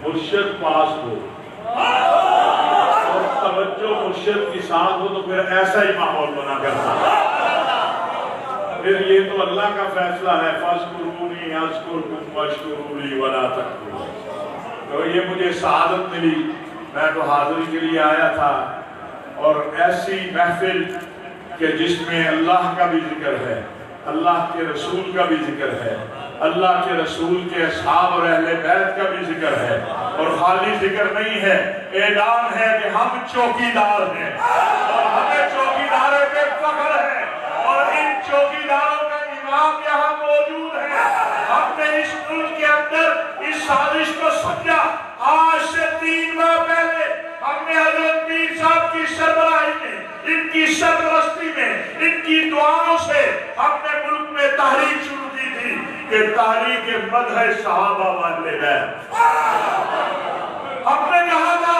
مرشد پاس ہو اور توجہ مرشد کی ساتھ ہو تو پھر ایسا ہی ماحول بنا کرتا ہے۔ پھر یہ تو اللہ کا فیصلہ ہے، فَاذْكُرُونِي أَذْكُرْكُمْ وَاشْكُرُوا لِي وَلَا تَكْفُرُونِ۔ تو یہ مجھے سعادت ملی، میں تو حاضری کے لیے آیا تھا، اور ایسی محفل کہ جس میں اللہ کا بھی ذکر ہے، اللہ کے رسول کا بھی ذکر ہے، اللہ کے رسول کے اصحاب اور اہل بیت کا بھی ذکر ہے، اور خالی ذکر نہیں ہے، اعلان ہے کہ ہم چوکیدار ہیں اور ہمیں چوکیداروں پہ فخر ہے، اور ان چوکیداروں کا امام یہاں موجود ہے۔ ہم نے اس ملک کے اندر اس سازش کو سمجھا۔ آج سے 3 ماہ پہلے ہم نے حضرت میر صاحب کی سربراہی میں، ان کی سرپرستی میں، ان کی دعاؤں سے ہم نے ملک میں تحریک شروع کی تھی کہ تحریک مدح صحابہ والے بیت۔ ہم نے کہا تھا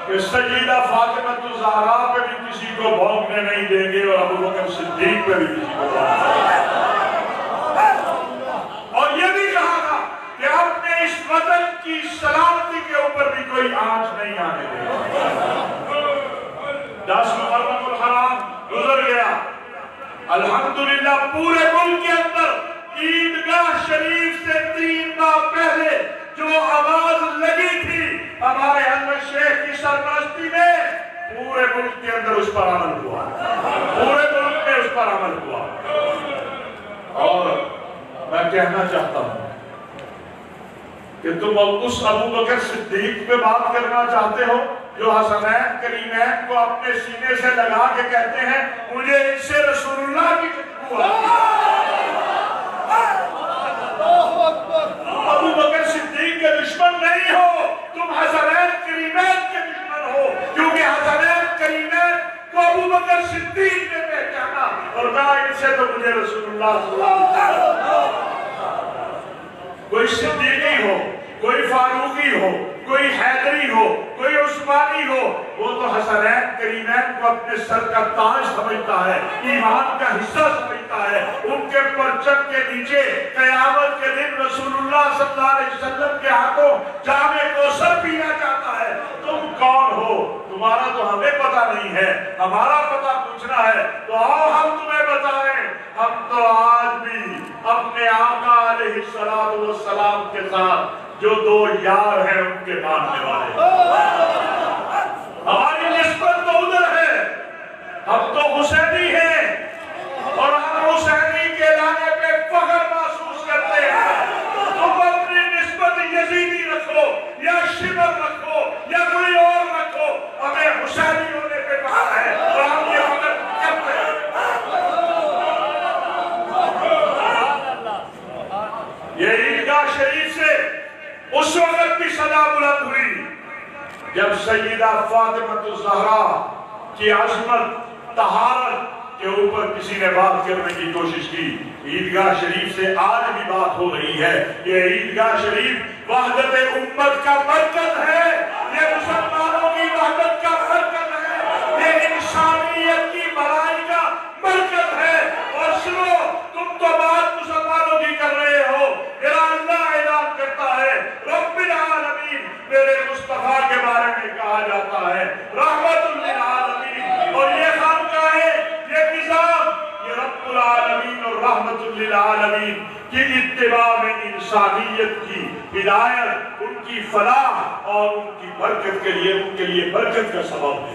کہ سیدہ فاطمہ الزہرا پہ بھی کسی کو بھونکنے نہیں دیں گے، اور ابو بکر صدیق پہ بھی کسی کو بھونکنے نہیں دیں گے، اور یہ بھی کہا تھا کہ اپنے اس وطن کی سلامتی کے اوپر بھی کوئی آنچ نہیں آنے دے گا۔ 10 محرم الحرام گزر گیا، الحمدللہ پورے ملک کے اندر عیدگاہ شریف سے 3 ماہ پہلے جو آواز لگی تھی ہمارے حضرت شیخ کی سرپرستی میں، پورے ملک کے اندر اس پر عمل ہوا، پورے ملک میں اس پر عمل ہوا۔ اور میں کہنا چاہتا ہوں کہ تم اس ابو بکر صدیق پہ بات کرنا چاہتے ہو جو حسنین کریمین کو اپنے سینے سے لگا کے کہتے ہیں مجھے ان سے رسول اللہ کی خوشبو آتی ہے۔ ابو بکر صدیق کے دشمن نہیں ہو، تم حسنین کریمین کے دشمن ہو، کیونکہ حسنین کریمین کو ابو بکر صدیق نے پہچانا اور کہا ان سے تو مجھے رسول اللہ صلی اللہ علیہ وسلم۔ کوئی صدیقی ہو، کوئی فاروقی ہو، کوئی حیدری ہو، کوئی عثمانی ہو، وہ تو حسنین کریمین کو اپنے سر کا تاج سمجھتا ہے، ایمان کا حصہ سمجھتا ہے۔ ان کے پرچم کے نیچے قیامت کے دن رسول اللہ صلی اللہ علیہ وسلم کے ہاتھوں جام کوثر پیا جاتا ہے۔ تم کون ہو؟ تمہارا تو ہمیں پتہ نہیں ہے، ہمارا پتہ پوچھنا ہے تو آؤ ہم تمہیں بتائیں۔ ہم تو آج بھی اپنے آقا علیہ السلام کے ساتھ جو 2 یار ہیں ان کے ماننے والے، ہماری نسبت تو ادھر ہے، ہم تو حسینی ہیں اور ہم حسینی کے لانے پہ فخر محسوس کرتے ہیں۔ تم اپنی نسبت یزیدی رکھو یا شبر رکھو یا کوئی اور رکھو، ہمیں حسینی ہونے پہ فخر ہے اور ہم یہ فخر کرتے ہیں۔ یہ عیدگاہ شریف سے اس وقت بھی صدا بلند ہوئی جب سیدہ فاطمہ الزہرا کی عظمت طہارت کے اوپر کسی نے بات کرنے کی کوشش کی، عیدگاہ شریف سے آج بھی بات ہو رہی ہے. یہ عیدگاہ شریف وحدت امت کا مرکز ہے، یہ مسلمانوں کی وحدت کا مرکز ہے، یہ انسانیت کی بھلائی کا مرکز ہے. اور سنو، تم تو بات مسلمانوں کی کر رہے ہو، میرا اللہ اعلان کرتا ہے رب العالمین، میرے مصطفیٰ کے بارے میں کہا جاتا ہے رحمت للعالمین. اور یہ خانقاہ ہے، یہ نظام، یہ رب العالمین اور رحمت للعالمین کی اتباع میں انسانیت کی ہدایت، ان کی فلاح اور ان کی برکت کے لیے، ان کے لیے برکت کا سبب ہے.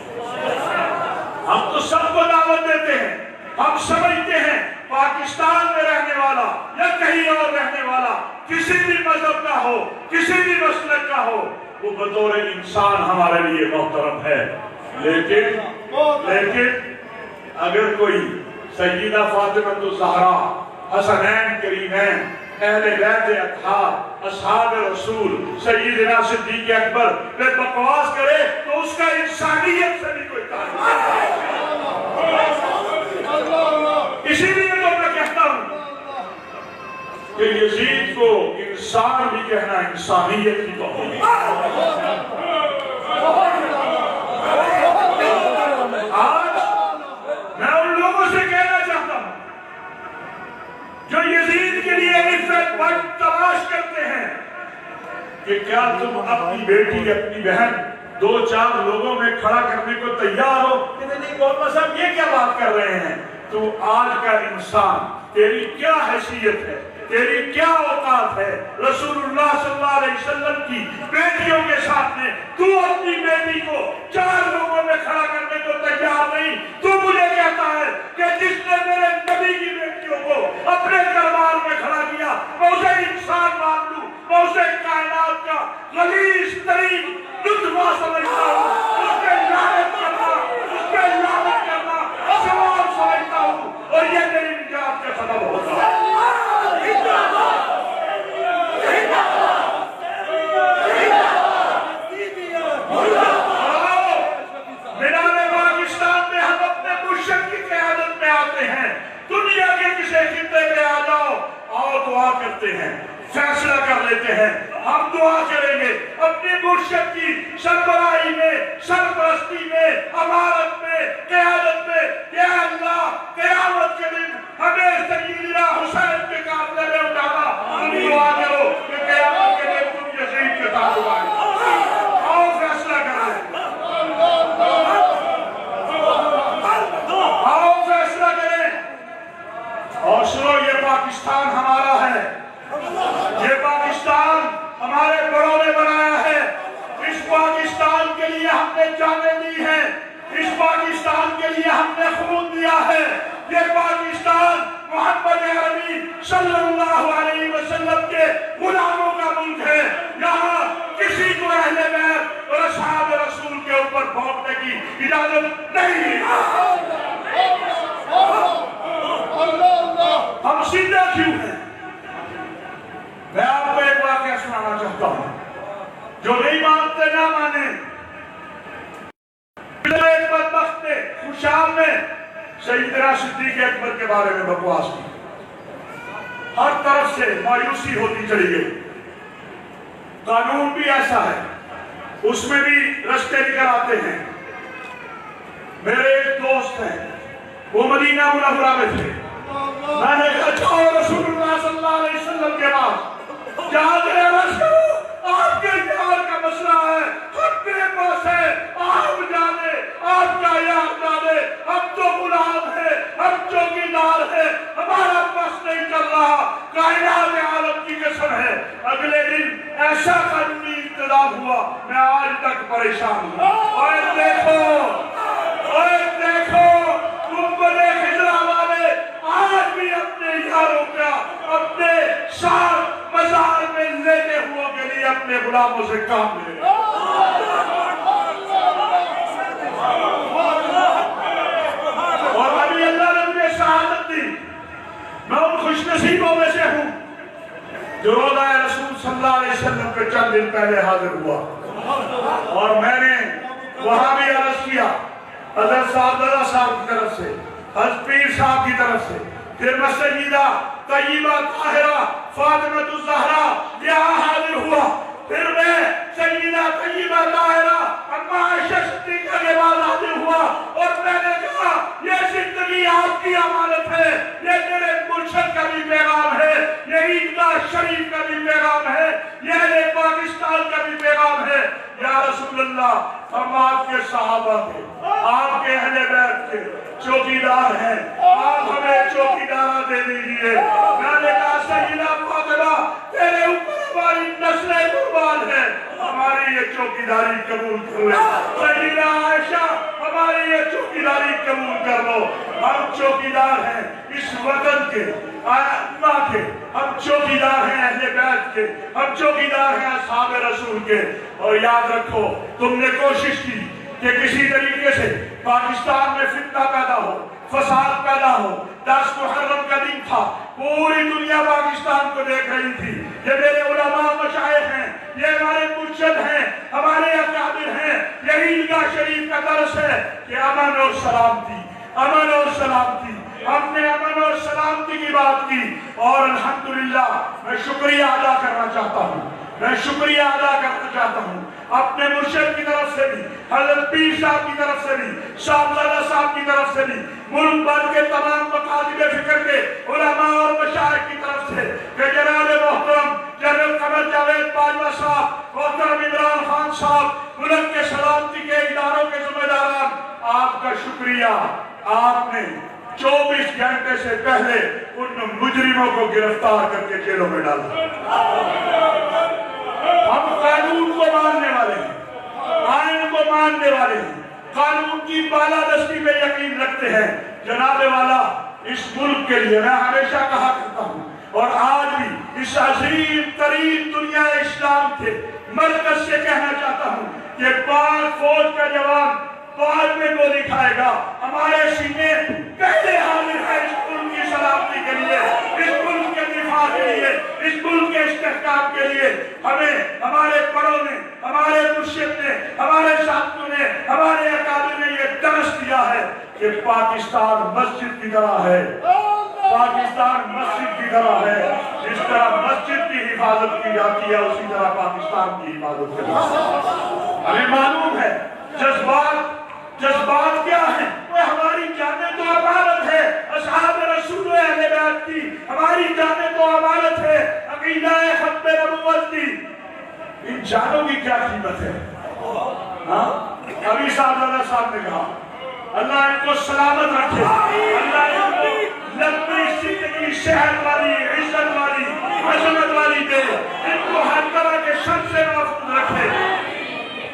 ہم تو سب کو دعوت دیتے ہیں. ہم سمجھتے ہیں پاکستان میں رہنے والا یا کہیں اور رہنے والا کسی بھی مذہب کا ہو، کسی بھی مسلک کا ہو، وہ بطور انسان ہمارے لیے محترم ہے. لیکن اگر کوئی سیدہ فاطمہ الزہرا، حسنین کریمین، اہل بیت اطہار، اصحاب رسول، سیدنا صدیق اکبر پہ بکواس کرے تو اس کا انسانیت سے بھی کوئی تعلق نہیں. اسی لیے تو میں کہتا ہوں کہ یزید کو انسان بھی کہنا انسانیت کی توہین ہے. آج میں ان لوگوں سے کہنا چاہتا ہوں جو یزید کے لیے عزت وقت تلاش کرتے ہیں کہ کیا تم اپنی بیٹی، اپنی بہن 2-4 لوگوں میں کھڑا کرنے کو تیار ہو؟ کہتے نہیں مولانا صاحب یہ کیا بات کر رہے ہیں؟ تو آج کا انسان، تیری کیا حیثیت ہے، تیری کیا اوقات ہے؟ رسول اللہ صلی اللہ علیہ وسلم کی بیٹیوں کے سامنے تو اپنی بیٹی کو 4 لوگوں میں کھڑا کرنے کو تیار نہیں. تو مجھے کہتا ہے کہ جس نے میرے نبی کی بیٹیوں کو اپنے دربار میں کھڑا کیا، میں اسے انسان مان لوں، میں اسے کائنات کا غلیظ ترین لطفہ سمجھتا ہوں، اس کے لعنت کرنا، اس کے لعنت کرنا ثواب سمجھتا ہوں، اور یہ میری نجات کا سبب ہوتا ہے. دنیا کے کسی خطے میں آ جاؤ اور دعا کرتے ہیں، فیصلہ کر لیتے ہیں. ہم دعا کریں گے اپنی مرشد کی سربراہی میں، سرپرستی میں، امارت میں، قیادت میں. یا اللہ، قیامت کے دن ہمیں سیدنا حسین کے قافلے میں اٹھانا. تم دعا کرو کہ قیامت کے دن تم یزید کے ساتھ اٹھائیں. آؤ فیصلہ کر لیں، آؤ فیصلہ کریں. اور سنو، یہ پاکستان ہمارا ہے، یہ پاکستان ہمارے بڑوں نے بنایا ہے. اس پاکستان کے لیے ہم نے جانیں دی ہیں، اس پاکستان کے لیے ہم نے خون دیا ہے. یہ پاکستان محمد عربی صلی اللہ علیہ وسلم کے غلاموں کا ملک ہے. یہاں کسی کو اہل بیت اور اصحاب رسول کے اوپر بھونکنے کی اجازت نہیں. ہم سیدھا کیوں ہیں؟ میں آپ کو ایک واقعہ سنانا چاہتا ہوں. جو نہیں مانتے نہ مانیں. ایک بدبخت نے خوشام میں سیدنا صدیق اکبر کے بارے میں بکواس کی. ہر طرف سے مایوسی ہوتی چلی گئی. قانون بھی ایسا ہے، اس میں بھی رستے نکل آتے ہیں. میرے ایک دوست ہیں، وہ مدینہ منورہ میں تھے. میں نے کہا جاؤ رسول اللہ صلی اللہ علیہ وسلم کے پاس، جہاں گئے عرض کرو آپ کے یار کا مسئلہ ہے، ہم بے بس ہے، آپ جانے، آپ کا یار جانے. ہم تو غلام ہیں، ہم چوکیدار ہیں، ہمارا بس نہیں چل رہا. کائنات عالم کی قسم ہے، اگلے دن ایسا قانونی انتظام ہوا، میں آج تک پریشان ہوں. اور دیکھو، تم بڑے خضرہ والے آج بھی اپنے یاروں کا اپنے ساتھ مزار میں لیتے ہوا کے لیے اپنے غلاموں سے کام لے. اور ابھی اللہ نے مجھے شہادت دی. میں ان خوش نصیبوں میں سے ہوں جو روضہ رسول صلی اللہ علیہ وسلم پہ چند دن پہلے حاضر ہوا. اور میں نے وہاں بھی عرض کیا حضرت صاحبزادہ صاحب کی طرف سے، حضرت پیر صاحب کی طرف سے، پھر مسجدہ طیبہ طاہرہ فاطمہ الزہرا یہاں حاضر ہوا، پھر میں سیدہ طیبہ طاہرہ اما عائشہ صدیقہ کے بعد حاضر ہوا، اور میں نے کہا یہ زندگی آپ کی امانت ہے، یہ میرے مرشد کا بھی پیغام ہے، یہ عیدگاہ شریف کا بھی پیغام ہے، یہ اہل پاکستان کا بھی پیغام ہے۔ یا رسول اللہ ہم آپ کے صحابہ کے، آپ کے اہل بیت کے چوکیدار ہیں، آپ ہمیں چوکیدارہ دے دیجئے۔ میں نے کہا سیدہ فاطمہ تیرے اوپر ہماری نسلیں قربان ہے، ہماری یہ چوکیداری قبول کر لے۔ سیدہ عائشہ ہماری یہ چوکیداری قبول کر لو۔ ہم چوکیدار ہیں اس وطن کے، امہ کے، ہم چوکیدار ہیں اہل بیت کے، ہم چوکیدار ہیں اصحاب رسول کے۔ اور یاد رکھو تم نے کوشش کی کہ کسی طریقے سے پاکستان میں فتنہ پیدا ہو، فساد پیدا ہو۔ 10 محرم کا دن تھا، پوری دنیا پاکستان کو دیکھ رہی تھی، یہ میرے علماء مشائخ ہیں، یہ ہمارے مرشد ہیں، ہمارے اکابر ہیں، یہ عیدگاہ شریف کا درس ہے کہ امن اور سلامتی، امن اور سلامتی۔ ہم نے امن اور سلامتی کی بات کی، اور الحمدللہ میں شکریہ ادا کرنا چاہتا ہوں، میں شکریہ ادا کرنا چاہتا ہوں اپنے مرشد کی طرف سے بھی، حضرت پیر صاحب کی طرف سے بھی، صاحبزادہ صاحب کی طرف سے بھی، ملک بھر کے تمام مکاتب فکر کے علماء اور مشائخ کی طرف سے کہ جناب محترم جنرل قمر جاوید باجوہ صاحب، محترم عمران خان صاحب، ملک کے سلامتی کے اداروں کے ذمہ داران، آپ کا شکریہ۔ آپ نے 24 گھنٹے سے پہلے ان مجرموں کو گرفتار کر کے جیلوں میں ڈالا۔ ہم قانون کو ماننے والے ہیں، آئین کو ماننے والے ہیں، قانون کی بالادستی میں یقین رکھتے ہیں۔ جناب والا اس ملک کے لیے میں ہمیشہ کہا کرتا ہوں، اور آج بھی اس عظیم ترین دنیا اسلام کے مرکز سے کہنا چاہتا ہوں کہ پاک فوج کا جوان بعد میں گولی کھائے گا، ہمارے سینے پہلے حاضر ہے اس ملک کی سلامتی کے لیے، اس ملک کے دفاع کے لیے، اس ملک کے استحکام کے لیے۔ ہمیں ہمارے بڑوں نے، ہمارے مرشد نے، ہمارے ساتھیوں نے، ہمارے اکابر نے یہ درس دیا ہے کہ پاکستان مسجد کی طرح ہے، پاکستان مسجد کی طرح ہے، جس طرح مسجد کی حفاظت کی جاتی ہے اسی طرح پاکستان کی حفاظت کی جاتی ہے۔ ہمیں معلوم ہے جذبات کیا ہیں، وہ ہماری جانیں تو امانت ہے، اصحاب رسول اہل بیت کی ہماری جانیں تو امانت ہے، عقیدہ ختم نبوت کی، ان جانوں کی کیا قیمت ہے؟ ابھی صاحبزادہ صاحب نے کہا اللہ ان کو سلامت رکھے، اللہ ان کو لمبی زندگی، صحت والی، عزت والی، عظمت والی دے، ان کو ہر طرح کے شر سے محفوظ رکھے۔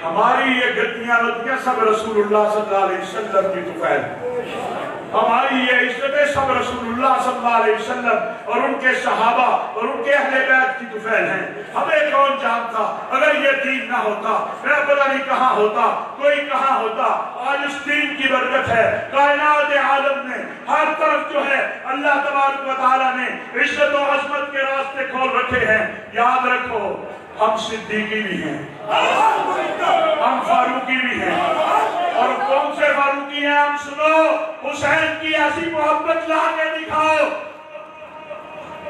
ہماری یہ گدیاں ردیاں سب رسول اللہ صلی اللہ علیہ وسلم کی طفیل، ہماری یہ عزتیں سب رسول اللہ صلی اللہ علیہ وسلم اور ان کے صحابہ اور ان کے اہل بیت کی طفیل ہیں۔ ہمیں کون جانتا اگر یہ دین نہ ہوتا، میں پتہ نہیں کہاں ہوتا، کوئی کہاں ہوتا۔ آج اس دین کی برکت ہے، کائنات عالم میں ہر طرف جو ہے اللہ تبارک و تعالیٰ نے عزت و عظمت کے راستے کھول رکھے ہیں۔ یاد رکھو ہم صدیقی بھی ہیں، ہم فاروقی بھی ہیں، اور کون سے فاروقی ہیں ہم سنو، حسین کی ایسی محبت لا کے دکھاؤ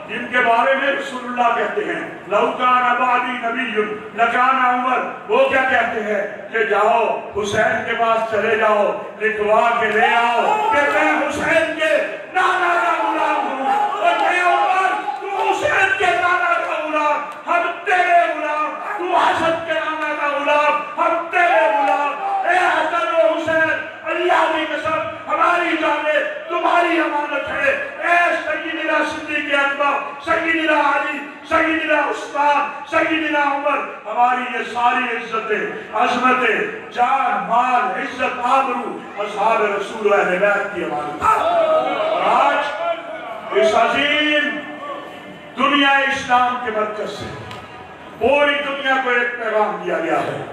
جن کے بارے میں رسول اللہ کہتے ہیں لَوْ كَانَ بَعْدِي نَبِيٌّ لَكَانَ عُمَرٌ۔ وہ کیا کہتے ہیں کہ جاؤ حسین کے پاس چلے جاؤ، لکھوا کے لے آؤ کہ میں حسین کے نانا کا غلام ہوں، اور میں عمر تو حسین کے نانا کا غلام، ہم تیرے غلام، تو حسن کے نانا کا غلام، ہم تیرے غلام۔ اے حسن و حسین، اللہ کی قسم ہماری جانیں تمہاری امانت ہے۔ اے سیدنا صدیق اکبر، سیدنا علی، سیدنا عثمان، سیدنا عمر، ہماری یہ ساری عزتیں، عظمتیں، جان، مال، عزت، آبرو اصحاب رسول و اہل بیت کی امانت ہے۔ اور آج اس عظیم دنیا اسلام کے مرکز سے پوری دنیا کو ایک پیغام دیا گیا ہے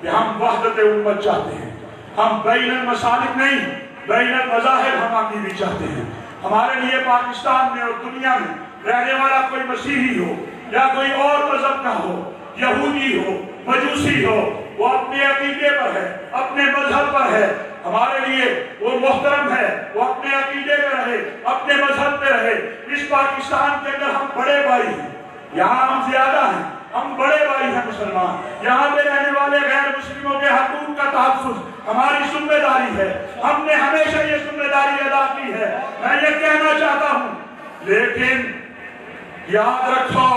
کہ ہم وحدت امت چاہتے ہیں، ہم بین المسالک نہیں، بین المذاہب ہم آگے بھی چاہتے ہیں۔ ہمارے لیے پاکستان میں اور دنیا میں رہنے والا کوئی مسیحی ہو یا کوئی اور مذہب کا ہو، یہودی ہو، مجوسی ہو، وہ اپنے عقیدے پر ہے، اپنے مذہب پر ہے، ہمارے لیے وہ محترم ہے، وہ اپنے عقیدے پہ رہے، اپنے مذہب پہ رہے۔ اس پاکستان کے اندر ہم بڑے بھائی ہیں، یہاں ہم زیادہ ہیں، ہم بڑے بھائی ہیں مسلمان، یہاں پہ رہنے والے غیر مسلموں کے حقوق کا تحفظ ہماری ذمہ داری ہے، ہم نے ہمیشہ یہ ذمہ داری ادا کی ہے۔ میں یہ کہنا چاہتا ہوں، لیکن یاد رکھو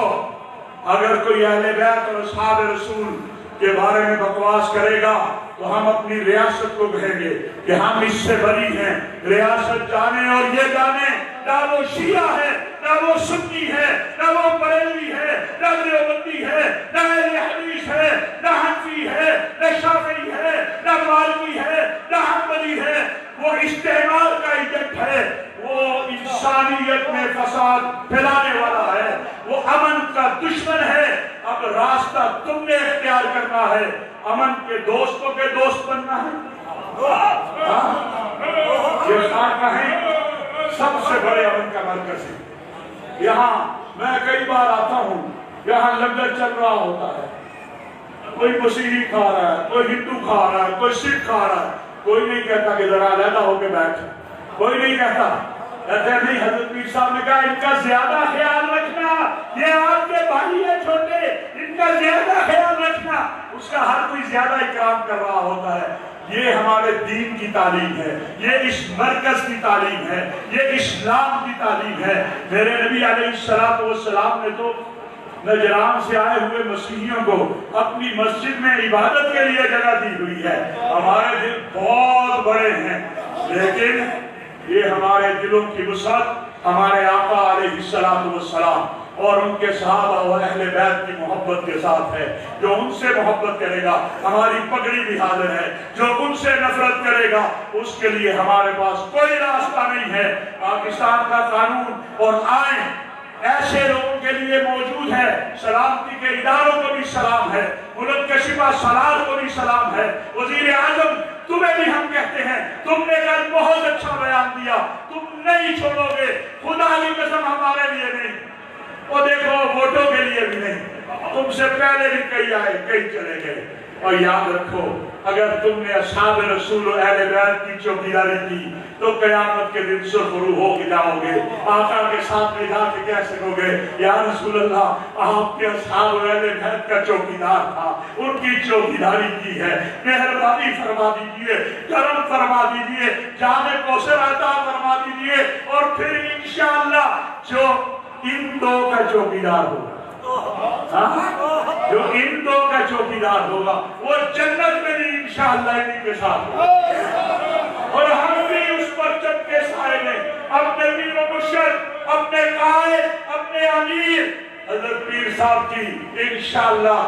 اگر کوئی اہل بیت اور اصحاب رسول کے بارے میں بکواس کرے گا تو ہم اپنی ریاست کو کہیں گے کہ ہم اس سے بری ہیں۔ ریاست جانے اور یہ جانے نہ وہ شیعہ ہے، نہ وہ سنی ہے، نہ وہ بریلوی ہے، نہ دیوبندی ہے، نہ اہل حدیث ہے، نہ حنفی ہے، نہ شافعی ہے، نہ مالکی ہے، نہ حنبلی ہے، وہ استعمار کا ایجنٹ ہے، وہ انسانیت میں فساد پھیلانے والا ہے، وہ امن کا دشمن ہے۔ اب راستہ تم نے اختیار کرنا ہے، امن کے دوستوں کے دوست بننا ہے۔ یہ خاکہ ہے سب سے بڑے امن کا مرکز ہے۔ یہاں میں کئی بار آتا ہوں، یہاں لنگر چل رہا ہوتا ہے، کوئی مسیحی کھا رہا ہے، کوئی ہندو کھا رہا ہے، کوئی سکھ کھا رہا ہے، کوئی نہیں کہتا کہ ذرا علیحدہ ہو کے بیٹھ، کوئی نہیں کہتا۔ کہتے ہیں نہیں، حضرت پیر صاحب نے کہا ان کا زیادہ خیال رکھنا، یہ آپ کے بھائی ہیں چھوٹے، ان کا زیادہ خیال رکھنا۔ اس کا ہر کوئی زیادہ اکرام کر رہا ہوتا ہے۔ یہ ہمارے دین کی تعلیم ہے، یہ اس مرکز کی تعلیم ہے، یہ اسلام کی تعلیم ہے۔ میرے نبی علیہ السلام نے تو نجران سے آئے ہوئے مسیحیوں کو اپنی مسجد میں عبادت کے لیے جگہ دی ہوئی ہے۔ ہمارے دل بہت بڑے ہیں، لیکن یہ ہمارے دلوں کی وسعت ہمارے آقا علیہ السلام اور ان کے صحابہ و اہل بیت کی محبت کے ساتھ ہے۔ جو ان سے محبت کرے گا ہماری پگڑی بھی حاضر ہے، جو ان سے نفرت کرے گا اس کے لیے ہمارے پاس کوئی راستہ نہیں ہے۔ پاکستان کا قانون اور آئین ایسے لوگوں کے لیے موجود ہے، سلامتی کے اداروں کو بھی سلام ہے، ملک کے شفا سالار کو بھی سلام ہے۔ وزیر اعظم تمہیں بھی ہم کہتے ہیں، تم نے کل بہت اچھا بیان دیا، تم نہیں چھوڑو گے، خدا کی قسم ہمارے لیے نہیں، وہ دیکھو ووٹوں کے لیے بھی نہیں، تم سے پہلے بھی کئی آئے کئی چلے گئے۔ اور یاد رکھو اگر تم نے اصحاب رسول و اہل بیت کی چوکیداری کی تو قیامت کے دن سرخرو ہو کے جاؤ گے، آقا کے سامنے جا کے کہہ سکو گے یا رسول اللہ آپ کے اصحاب و اہل بیت کا چوکیدار تھا، ان کی چوکیداری کی ہے، مہربانی فرما دیجئے، کرم فرما دیجئے، جام کوثر عطا فرما دیجئے، اور پھر انشاءاللہ جو ان دو کا چوکیدار ہوگا، جو ان دو کا چوکیدار ہوگا وہ جنت میں بھی انشاءاللہ انہی کے ساتھ ہوگا، اور ہم بھی اس پرچم کے سائے میں اپنے پیر و مرشد، اپنے قائد، اپنے امیر حضرت پیر صاحب کی انشاءاللہ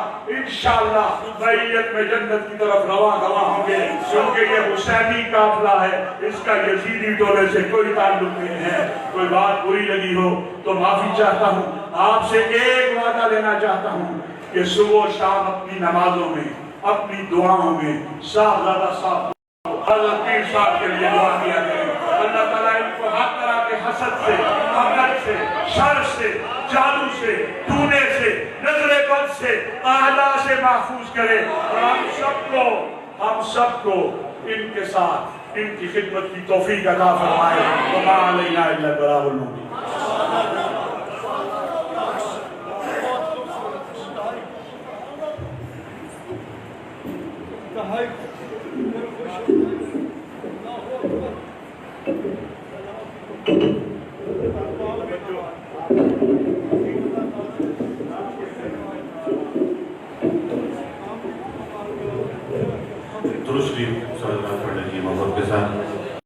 بیعت میں جنت کی طرف رواں ہوں گے، کیونکہ یہ حسینی قافلہ ہے، اس کا یزیدی ٹولے سے کوئی تعلق نہیں ہے۔ کوئی بات بری لگی ہو تو معافی چاہتا ہوں، آپ سے ایک وعدہ لینا چاہتا ہوں کہ صبح و شام اپنی نمازوں میں، اپنی دعاؤں میں صاحبزادہ صاحب حضرت پیر صاحب کے لیے دعا کیا کریں۔ اللہ تعالیٰ ان کو ہر طرح کے حسد سے، حقد سے، شر سے، جادو سے، ٹونے سے، نظر بد سے، اعداء سے محفوظ کرے، اور ہم سب کو ان کے ساتھ ان کی خدمت کی توفیق عطا فرمائے۔ وما علینا الا البلاغ المبین۔ درود شریف صلی اللہ علیہ وسلم کی محبت کے ساتھ